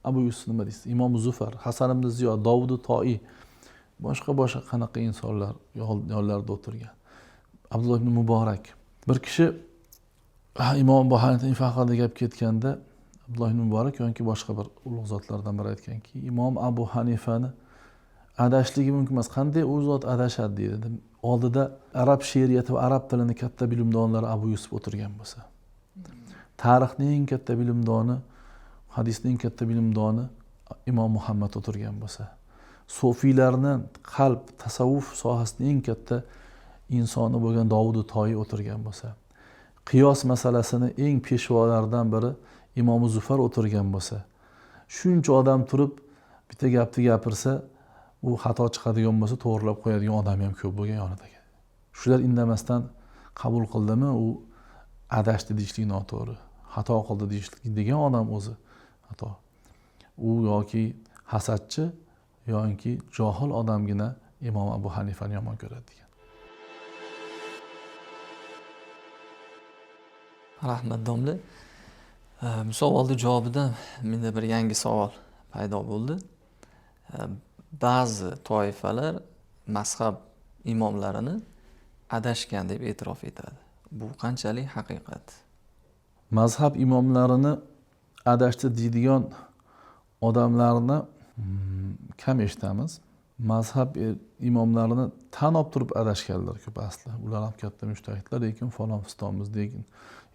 Abu Yusuf nima deysiz? Imom Zufar, Hasan ibn Ziyod, Davud To'i, boshqa qanaqa insonlar yonlarida o'tirgan. Abdulloh ibn Muborak. Bir kishi Imom Abu Hanifa haqida gap ketganda Abdulloh ibn Muborak yoki boshqa bir ulug' zotlardan biri aytganki, Imom Abu Hanifani adashligi mumkin emas. Qanday u zot adashadi deydi. Oldida arab she'riyati va arab tilini katta bilimdonlari Abu Yusuf o'tirgan bo'lsa, tarixning eng katta bilimdoni, hadisning eng katta bilimdoni Imom Muhammad o'tirgan bo'lsa, sufiylarning qalb, tasavvuf sohasining eng katta insoni bo'lgan Davud Toyi o'tirgan bo'lsa, qiyos masalasini eng peshvolaridan biri Imom Zufar o'tirgan bo'lsa, shuncha odam turib bitta gapni gapirsa, u xato chiqadigan bo'lsa to'g'rilab qo'yadigan odam ham ko'p bo'lgan yonidagi. Shular indamasdan qabul qildimi, u adashdi deyishlik noto'g'ri. Xato qildi deyishlik degan odam o'zi xato. U yoki hasadchi yoki johil odamgina Imom Abu Hanifani yomon ko'radi degan. Rahmat domla. Bu savolni javobida menda bir yangi savol paydo bo'ldi. Ba'zi toifalar mazhab imomlarini adashgan deb e'tirof etadi. Bu qanchalik haqiqat? Mazhab imomlarini adashdi deydigan odamlarni kam eshitamiz. Mazhab imomlarini tan olib turib adashganlar ko'p asli. Ular ham katta mujtahidlar, lekin falon fistonmiz degan.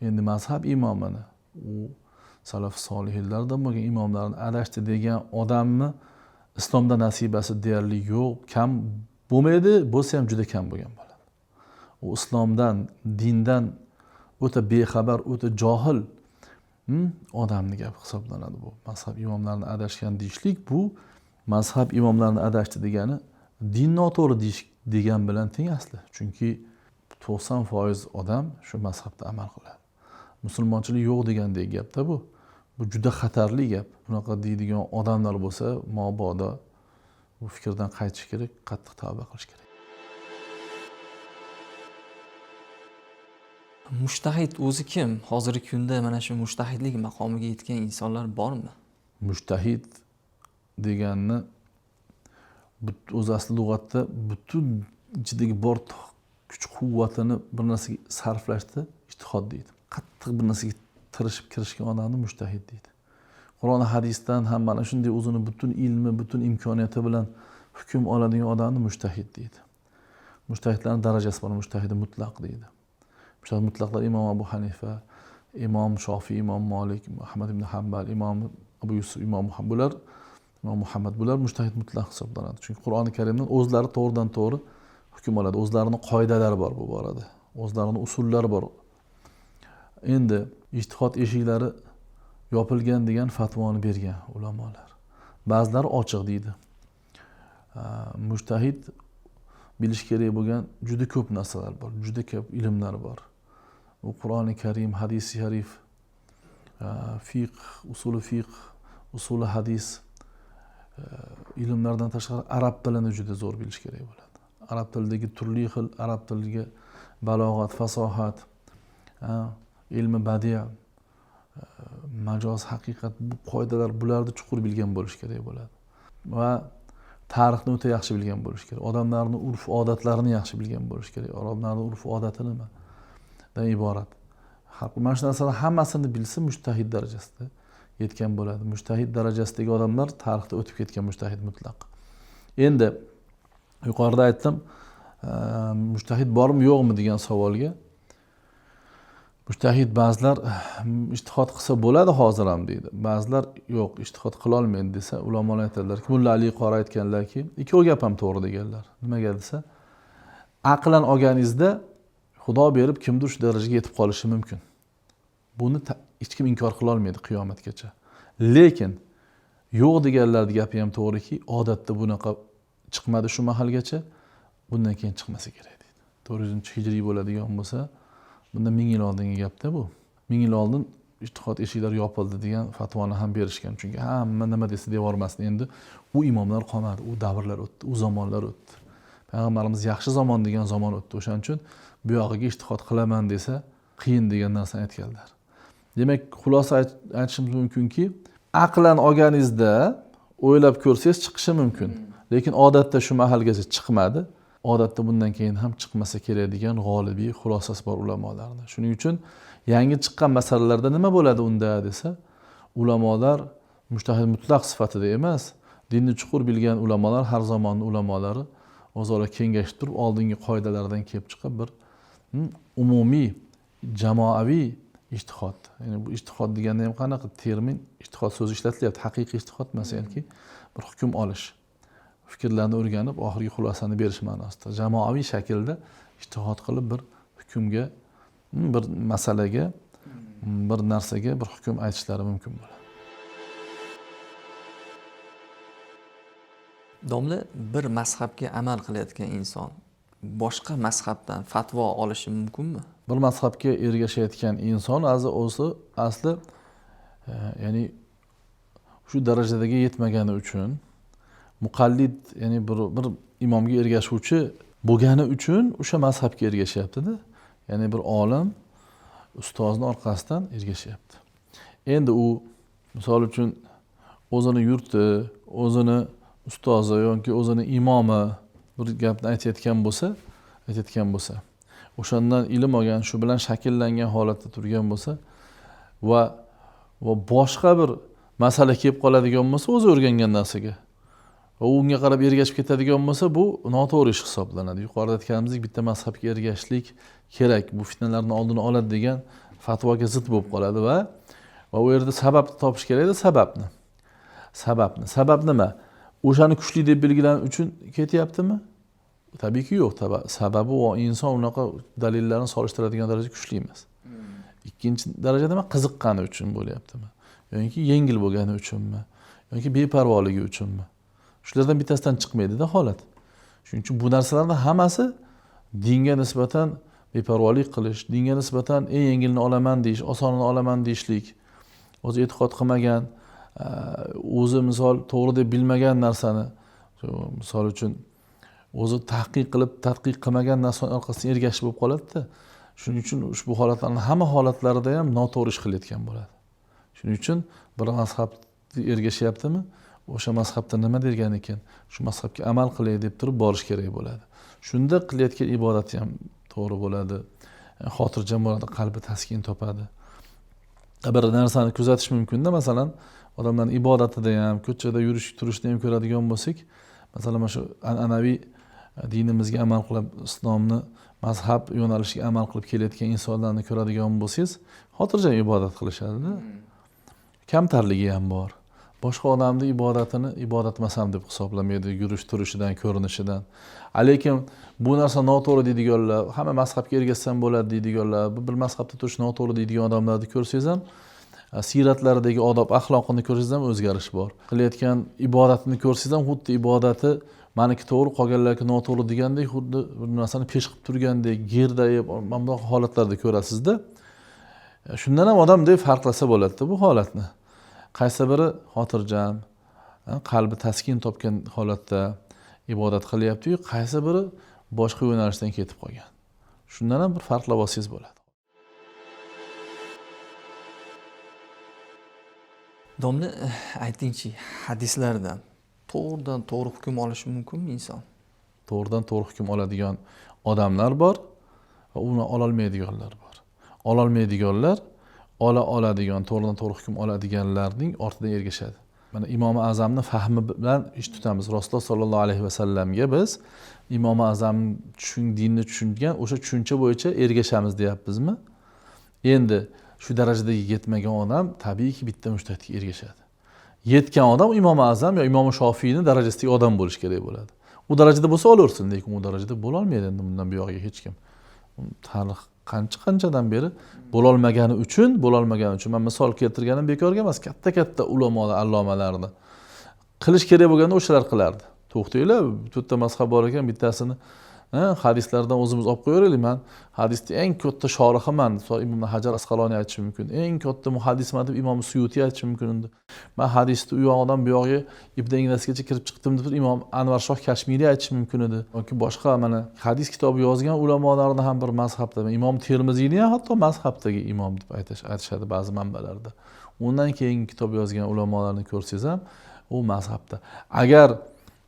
Endi mazhab imomini u salaf solihlardan bo'lgan imomlarni adashdi degan odamni islomda nasibasi deyarli yo'q, kam bo'lmaydi, bo'lsa ham juda kam bo'lgan bo'ladi. U islomdan, dindan o'ta bexabar, o'ta johil odamning gapi hisoblanadi bu. Mazhab imomlarini adashgan deyishlik bu mazhab imomlarini adashdi degani din noto'g'ri deyish degan bilan teng asli. Chunki 90% odam shu mazhabda amal qiladi. Musulmonchilik yo'q degandek gapda bu. Bu juda xatarli gap. Bunaqa deydigan odamlar bo'lsa, mabodo bu fikrdan qaytish kerak, qattiq tavba qilish kerak. Mushtahid o'zi kim? Hozirgi kunda mana shu mushtahidlik maqomiga yetgan insonlar bormi? Mushtahid deganni o'z asli lug'atda butun ichidagi bor kuch-quvvatini bir narsaga sarflashda ijtihod deydi. Qattiq bir narsaga tirishib kirishgan odamni mushtahid deydi. Qur'on hadisdan ham mana shunday o'zini butun ilmi, butun imkoniyati bilan hukm oladigan odamni mushtahid deydi. Mushtahidlarning darajasi bor, mushtahidi mutlaq deydi. Mushtahid mutlaqlar Imom Abu Hanifa, Imom Shofiy, Imom Malik, Ahmad ibn Hanbal, Imom Abu Yusuf, Imom Muhammad bular mushtahid mutlaq hisoblanadi. Chunki Qur'oni Karimdan o'zlari to'g'ridan to'g'ri hukm oladi. O'zlarining qoidalari bor bu borada. O'zlarining usullari bor. Endi ijtihod eshiklari yopilgan degan fatvoni bergan ulamolar. Ba'zilari ochiq deydi. Mushtahid bilish kerak bo'lgan juda ko'p narsalar bor, juda ko'p ilmlar bor. Bu Qur'oni Karim, hadis sharif, fiqh, usuli hadis ilmlardan tashqari arab tilini juda zo'r bilish kerak bo'ladi. Arab tilidagi turli xil arab tiliga balog'at, fasohat, ilmi badi'a, majoz, haqiqat bu qoidalar bularni chuqur bilgan bo'lish kerak bo'ladi. Va tarixni o'ta yaxshi bilgan bo'lish kerak. Odamlarning urf-odatlarini yaxshi bilgan bo'lish kerak. Odamlarning urf-odati nimadan iborat. Mana shu narsalar hammasini bilsa mushtahid darajasida yetgan bo'ladi. Mushtahid darajasidagi odamlar tarixda o'tib ketgan mushtahid mutlaq. Endi yuqorida aytdim, mushtahid bormi yo'qmi degan savolga mushtahid ba'zilar ijtihod qilsa bo'ladi hozir ham deydi. Ba'zilar yo'q, ijtihod qila olmaydi desa, ulamolar aytadilarki, Mulla Ali Qori aytganlarki, ikkovi gap ham to'g'ri deganlar. Nimaga desa, aqlan olganingizda Xudo berib kimdir shu darajaga yetib qolishi mumkin. Buni hech kim inkor qila olmaydi qiyomatgacha. Lekin yo'q deganlarning gapi ham to'g'riki, odatda bunaqa chiqmadi shu mahalgacha, bundan keyin chiqmasa kerak deydi. 400-hijriy bo'ladigan bo'lsa, bundan 1000 yil oldingi gapda bu. 1000 yil oldin ijtihod eshiklari yopildi degan fatvoni ham berishgan. Chunki hamma nima desa devormasdi. Endi u imomlar qolmadi, u davrlar o'tdi, u zamonlar o'tdi. Payg'ambarimiz yaxshi zamon degan zamon o'tdi. O'shaning uchun bu yog'iga ijtihod qilaman desa, qiyin degan narsani aytganlar. Demak, xulosa aytishimiz mumkinki, aqlan olganingizda o'ylab ko'rsangiz chiqishi mumkin. Lekin odatda shu mahalgacha chiqmadi. Odatda bundan keyin ham chiqmasa kerak degan g'olibiy xulosasi bor ulamolarning. Shuning uchun yangi chiqqan masalalarda nima bo'ladi unda desa, ulamolar mujtahid mutlaq sifatida emas, dinni chuqur bilgan ulamolar, har zamonning ulamolari o'zaro kengashib turib, oldingi qoidalardan kelib chiqib bir umumiy, jamoaviy ijtihod. Ya'ni bu ijtihod deganda ham qanaqa termin, ijtihod so'zi ishlatilyapti. Haqiqiy ijtihod emas, ya'ni bir hukm olish, fikrlarni o'rganib, oxirgi xulosani berish ma'nosida. Jamoaviy shaklda ijtihod qilib bir hukmga, bir masalaga, bir narsaga bir hukm aytishlari mumkin bo'ladi. Domla, bir mazhabga amal qilayotgan inson boshqa mazhabdan fatvo olishi mumkinmi? Bir mazhabga ergashayotgan inson o'zi asli ya'ni shu darajadagi yetmagani uchun muqallid, ya'ni bir imomga ergashuvchi bo'lgani uchun o'sha mazhabga ergashyapti-da. Ya'ni bir olim ustozning orqasidan ergashyapti. Endi u misol uchun o'zini yurti, o'zini ustozi yoki o'zini imomi bir gapni aytayotgan bo'lsa, o'shandan ilm olgan, shu bilan shakllangan holatda turgan bo'lsa va boshqa bir masala kelib qoladigan bo'lsa, o'zi o'rgangan narsaga va unga qarab ergashib ketadigan bo'lsa, bu noto'g'ri ish hisoblanadi. Yuqorida aytganimizdek, bitta mazhabga ergashishlik kerak, bu fitnalarning oldini oladi degan fatvoga zid bo'lib qoladi va u yerda sababni topish kerak-da, sabab nima? O'shani kuchli deb belgilash uchun ketyaptimi? Tabiiyki yo'q. Sababi u inson unaqa dalillarni solishtiradigan darajada kuchli emas. Ikkinchi darajada nima? Qiziqqani uchun bo'lyaptimi? Yoki yengil bo'lgani uchunmi? Yoki beparvoligi uchunmi? Shulardan bittasidan chiqmaydi-da holat. Shuning uchun bu narsalarning hammasi dinga nisbatan beparvolik qilish, dinga nisbatan eng yengilni olaman deyish, osonini olaman deyishlik, o'zi e'tiqod qilmagan, o'zi misol to'g'ri deb bilmagan narsani, misol uchun o'zi tadqiq qilmagan narsa orqasidan ergashib bo'lib qoladi-da. Shuning uchun ushbu holatlarning hamma holatlarida ham noto'g'ri ish qilayotgan bo'ladi. Shuning uchun bir mazhabga ergashyaptimi? O'sha mazhabda nima degan ekan, shu mazhabga amal qilay deb turib borish kerak bo'ladi. Shunda qilayotgan ibodati ham to'g'ri bo'ladi. Xotirjam bo'ladi, qalbi taskin topadi. Bir narsani kuzatish mumkin-da, masalan, odamlarning ibodatida ham, ko'chada yurish turishni ham ko'radigan bo'lsak, masalan, mana shu an'anaviy dinimizga amal qilib, islomni mazhab yo'nalishiga amal qilib kelayotgan insonlarni ko'radigan bo'lsangiz, xotirjam ibodat qilishadi-da. Kamtarligi ham bor. Boshqa odamning ibodatini ibodatmasam deb hisoblamaydi, yurish turishidan, ko'rinishidan. Lekin bu narsa noto'g'ri deydiganlar, hamma mazhabga ergashsam bo'ladi deydiganlar, bir mazhabda turish noto'g'ri deydigan odamlarni ko'rsangiz ham, siratlaridagi odob, axloqini ko'rsangiz ham o'zgarish bor. Qilayotgan ibodatini ko'rsangiz ham xuddi ibodati meniki to'g'ri, qolganlarga noto'g'ri degandek, xuddi bir narsani pesh qilib turgandek, gerdayib, mana bu holatlarda ko'rasiz-da. Shundan ham odamdek farqlasa bo'ladi-da bu holatni. Qaysi biri xotirjam, qalbi taskin topgan holatda ibodat qilyapti-yu, qaysi biri boshqa yo'nalishdan ketib qolgan. Shundan ham bir farqlab olsangiz bo'ladi. Domla, aytingchi, hadislardan to'g'ridan to'g'ri hukm olishi mumkinmi inson? To'g'ridan to'g'ri hukm oladigan odamlar bor va uni ololmaydiganlar bor. Ololmaydiganlar oladigan, to'g'ridan to'g'ri hukm oladiganlarning ortidan ergashadi. Mana Imom Azamning fahmi bilan ish tutamiz. Rasululloh sollallohu alayhi vasallamga biz Imom Azam dinni tushungan o'sha tushuncha bo'yicha ergashamiz deyapmizmi? Endi shu darajada yetmagan odam tabiiyki bitta mujtahidga ergashadi. Yetgan odam Imom Azam yo Imom Shofiyning darajasidagi odam bo'lish kerak bo'ladi. U darajada bo'lsa olaversin, lekin u darajada bo'la olmaydi endi bundan buyog'iga hech kim. Tarix qanchadan beri bo'lolmagani uchun, men misol keltirganim bekorga emas, katta ulamolar, allomalarni qilish kerak bo'lganda o'shalar qilardi. To'xtanglar, to'rtta mazhab bor ekan, bittasini hadislardan o'zimiz olib qo'yaylik. Men hadisning eng katta shorihiman, Ibn Hajar Asqaloniy aytishi mumkin. Eng katta muhaddisman deb Imom Suyuti aytishi mumkin edi. Men hadisni u yog'idan bu yog'iga Ibn Ingrasgacha kirib chiqdim deb Imom Anvar Shoh Kashmiriy aytishi mumkin edi. Yoki boshqa mana hadis kitobi yozgan ulamolarni ham bir mazhabda, Imom Termiziyni ham hatto mazhabdagi imom deb aytishadi ba'zi manbalarda. Undan keyin kitob yozgan ulamolarni ko'rsangiz ham u mazhabda. Agar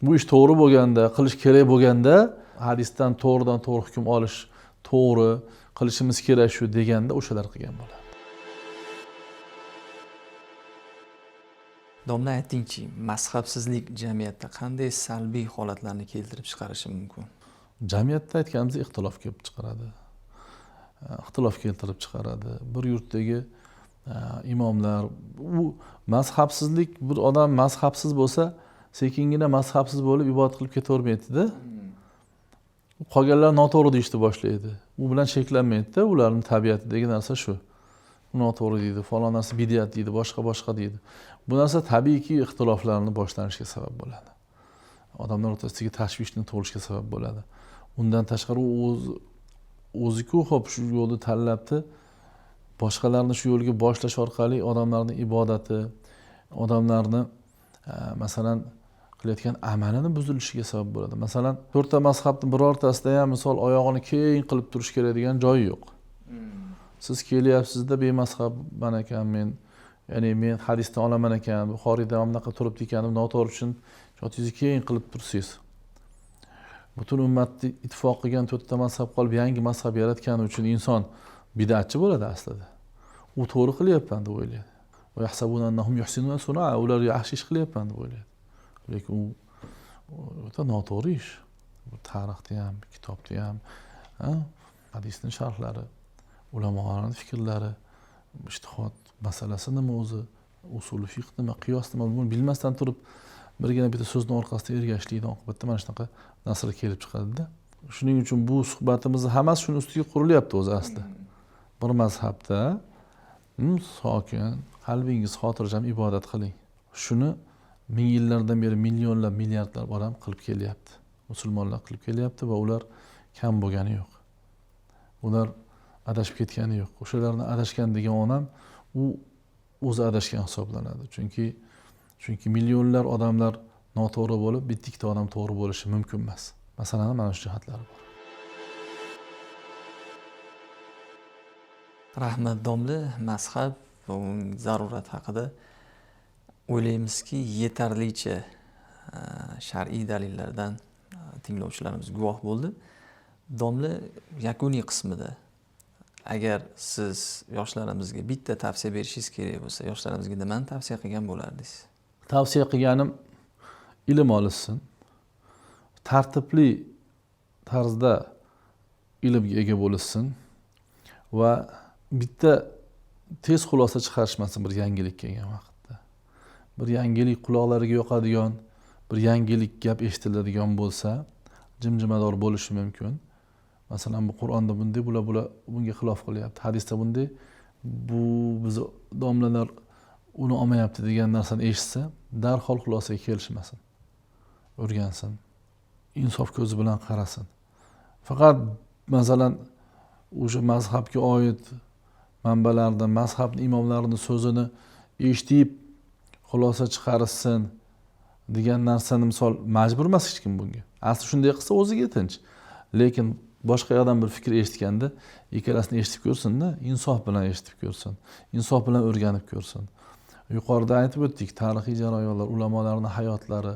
bu ish to'g'ri bo'lganda, qilish kerak bo'lganda, hadisdan to'g'ridan to'g'ri hukm olish to'g'ri, qilishimiz kerak shu deganda o'shalar qilgan bo'ladi. Domla aytingchi, mazhabsizlik jamiyatda qanday salbiy holatlarni keltirib chiqarishi mumkin? Jamiyatda aytganimiz ixtilof kelib chiqaradi. Ixtilof keltirib chiqaradi. Bir yurtdagi imomlar, u mazhabsizlik, bir odam mazhabsiz bo'lsa, sekingina mazhabsiz bo'lib ibodat qilib ketavermaydi-da. Qolganlar noto'g'ri deyishni boshlaydi. U bilan cheklanmaydi-da, ularning tabiatidagi narsa shu. Noto'g'ri deydi, falon narsa bid'at deydi, boshqa deydi. Bu narsa tabiiyki ixtiloflarni boshlanishiga sabab bo'ladi. Odamlar o'rtasidagi tashvishni tug'ilishiga sabab bo'ladi. Undan tashqari o'zi-ku xo'p shu yo'lni tanlabdi. Boshqalarni shu yo'lga boshlash orqali odamlarning ibodati, odamlarni masalan qilayotgan amalini buzilishiga sabab bo'ladi. Masalan, to'rtta mazhabning birortasida ham misol oyog'ini keng qilib turish kerak degan joyi yo'q. Siz kelyapsizda bemazhabman ekan men, ya'ni men hadisdan olaman ekan, Buxoriyda bunaqa turibdi ekan, noto'g'ri uchun shotingizni keng qilib tursiz. Butun ummatni ittifoq qilgan to'rtta mazhab qolib yangi mazhab yaratgani uchun inson bid'atchi bo'ladi aslida. U to'g'ri qilyapman deb o'ylaydi. Va yahsabuna annahum yuhsinuna sun'a, ular yaxshi ish qilyapman deb o'ylaydi. Lekin u o'ta noto'g'ri ish. Bu tarixda ham, kitobda ham, hadisning sharhlari, ulamolarning fikrlari, ijtihod masalasi nima o'zi, usuli fiqh nima, qiyos nima, buni bilmasdan turib birgina bitta so'zning orqasida ergashishlikdan oqibatda mana shunaqa narsalar kelib chiqadi-da. Shuning uchun bu suhbatimizni hammasi shuni ustiga qurilyapti o'zi asli. Bir mazhabda sokin, qalbingiz xotirjam ibodat qiling. Shuni ming yillardan beri millionlab, milliardlab odam qilib kelyapti. Musulmonlar qilib kelyapti va ular kam bo'lgani yo'q. Ular adashib ketgani yo'q. O'shalarni adashgan degan onam u o'zi adashgan hisoblanadi. Chunki millionlar odamlar noto'g'ri bo'lib, bitta odam to'g'ri bo'lishi mumkin emas. Masalan, mana shu jihatlari bor. Rahmat domla, mazhab va uning zarurati haqida o'ylaymizki, yetarlicha shar'iy dalillardan tinglovchilarimiz guvoh bo'ldi. Domla, yakuniy qismida agar siz yoshlarimizga bitta tavsiya berishingiz kerak bo'lsa, yoshlarimizga nimani tavsiya qilgan bo'lardingiz? Tavsiya qilganim ilm olishsin. Tartibli tarzda ilmga ega bo'lishsin va bitta tez xulosa chiqarishmasin bir yangilik kelgan vaqtda. Bir yangilik quloqlariga yoqadigan, bir yangilik gap eshitiladigan bo'lsa, jimjimador bo'lishi mumkin. Masalan, bu Qur'onda bunday, bular bunga xilof qilyapti. Hadisda bunday, bu biz domlalar uni olmayapti degan narsani eshitsa, darhol xulosaga kelishmasin. O'rgansin. Insof ko'zi bilan qarasin. Faqat masalan o'sha mazhabga oid manbalarda mazhabning imomlarining so'zini eshitib xulosa chiqarishsin degan narsani misol majbur emas hech kim bunga. Asli shunday qilsa o'ziga tinch. Lekin boshqa odam bir fikr eshitganda ikkalasini eshitib ko'rsin-da, insof bilan eshitib ko'rsin, insof bilan o'rganib ko'rsin. Yuqorida aytib o'tdik, tarixiy jarayonlar, ulamolarning hayotlari,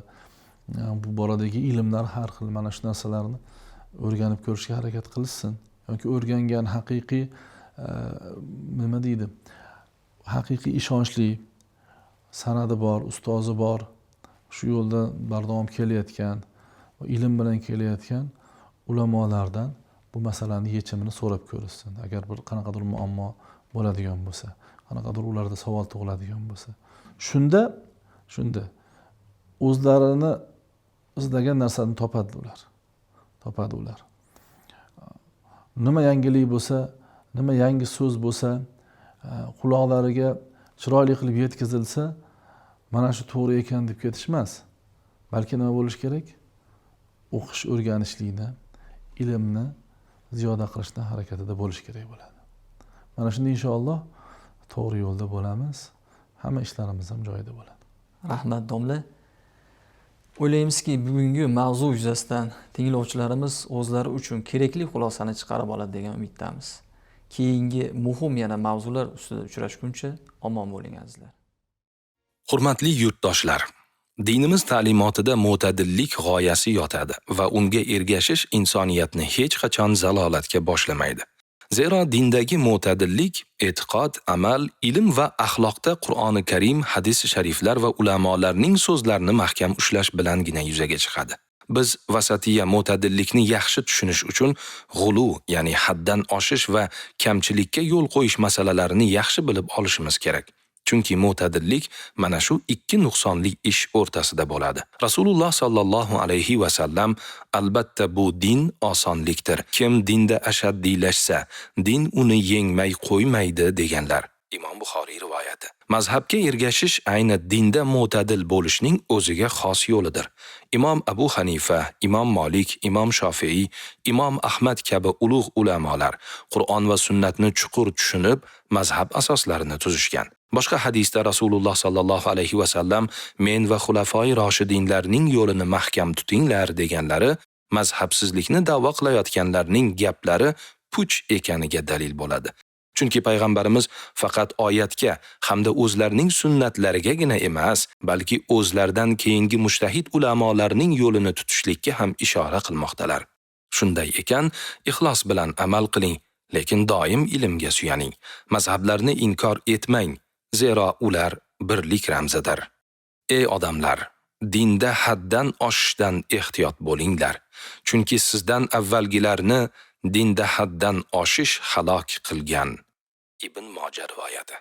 bu boradagi ilmlar har xil mana shu narsalarni o'rganib ko'rishga harakat qilsin. Yoki o'rgangan haqiqiy nima deydi? Haqiqiy ishonchli sanadi bor, ustozi bor, shu yo'lda bardavom kelayotgan, ilm bilan kelayotgan ulamolardan bu masalani yechimini so'rab ko'rsin. Agar bir qanaqadir muammo bo'ladigan bo'lsa, qanaqadir ularda savol tug'iladigan bo'lsa, shunda o'zlarini izlagan narsani topadi ular. Nima yangilik bo'lsa, nima yangi so'z bo'lsa, quloqlariga chiroyli qilib yetkazilsa, mana shu to'g'ri ekan deb ketish emas. Balki nima bo'lish kerak? O'qish, o'rganishlikni, ilmni ziyoda qilishdan harakatida bo'lish kerak bo'ladi. Mana shunda inshaalloh to'g'ri yo'lda bo'lamiz. Hamma ishlarimiz ham joyida bo'ladi. Rahmat domla. O'ylaymizki, bugungi mavzu yuzasidan tinglovchilarimiz o'zlari uchun kerakli xulosani chiqarib oladi degan umiddamiz. Keyingi muhim yana mavzular ustida uchrashguncha omon bo'ling azizlar. Hurmatli yurtdoshlar, dinimiz ta'limotida mo'tadillik g'oyasi yotadi va unga ergashish insoniyatni hech qachon zalolatga boshlamaydi. Zero dindagi mo'tadillik e'tiqod, amal, ilm va axloqda Qur'oni Karim, hadis shariflar va ulamolarning so'zlarini mahkam ushlash bilangina yuzaga chiqadi. Biz vasatiya mo'tadillikni yaxshi tushunish uchun g'ulu, ya'ni haddan oshish va kamchilikka yo'l qo'yish masalalarini yaxshi bilib olishimiz kerak. Chunki mo'tadillik mana shu ikki nuqsonli ish o'rtasida bo'ladi. Rasululloh sallallohu alayhi va sallam albatta bu din osonlikdir. Kim dinda ashaddiylashsa, din uni yengmay qo'ymaydi deganlar. Imom Buxoriy rivoyati. Mazhabga ergashish ayni dinda mo'tadil bo'lishning o'ziga xos yo'lidir. Imom Abu Hanifa, Imom Malik, Imom Shofiy, Imom Ahmad kabi ulug' ulamolar Qur'on va sunnatni chuqur tushunib, mazhab asoslarini tuzishgan. Boshqa hadisda Rasululloh sallallohu alayhi va sallam men va xulafoi roshidinlarning yo'lini mahkam tutinglar deganlari mazhabsizlikni da'vo qilayotganlarning gaplari puch ekaniga dalil bo'ladi. Chunki payg'ambarimiz faqat oyatga hamda o'zlarining sunnatlarigagina emas, balki o'zlaridan keyingi mujtahid ulamolarning yo'lini tutishlikka ham ishora qilmoqdalar. Shunday ekan, ixlos bilan amal qiling, lekin doim ilmga suyaning. Mazhablarni inkor etmang, zero ular birlik ramzidir. Ey odamlar, dinda haddan oshishdan ehtiyot bo'linglar, chunki sizdan avvalgilarni dinda haddan oshish halok qilgan. Ibn Moja rivoyati.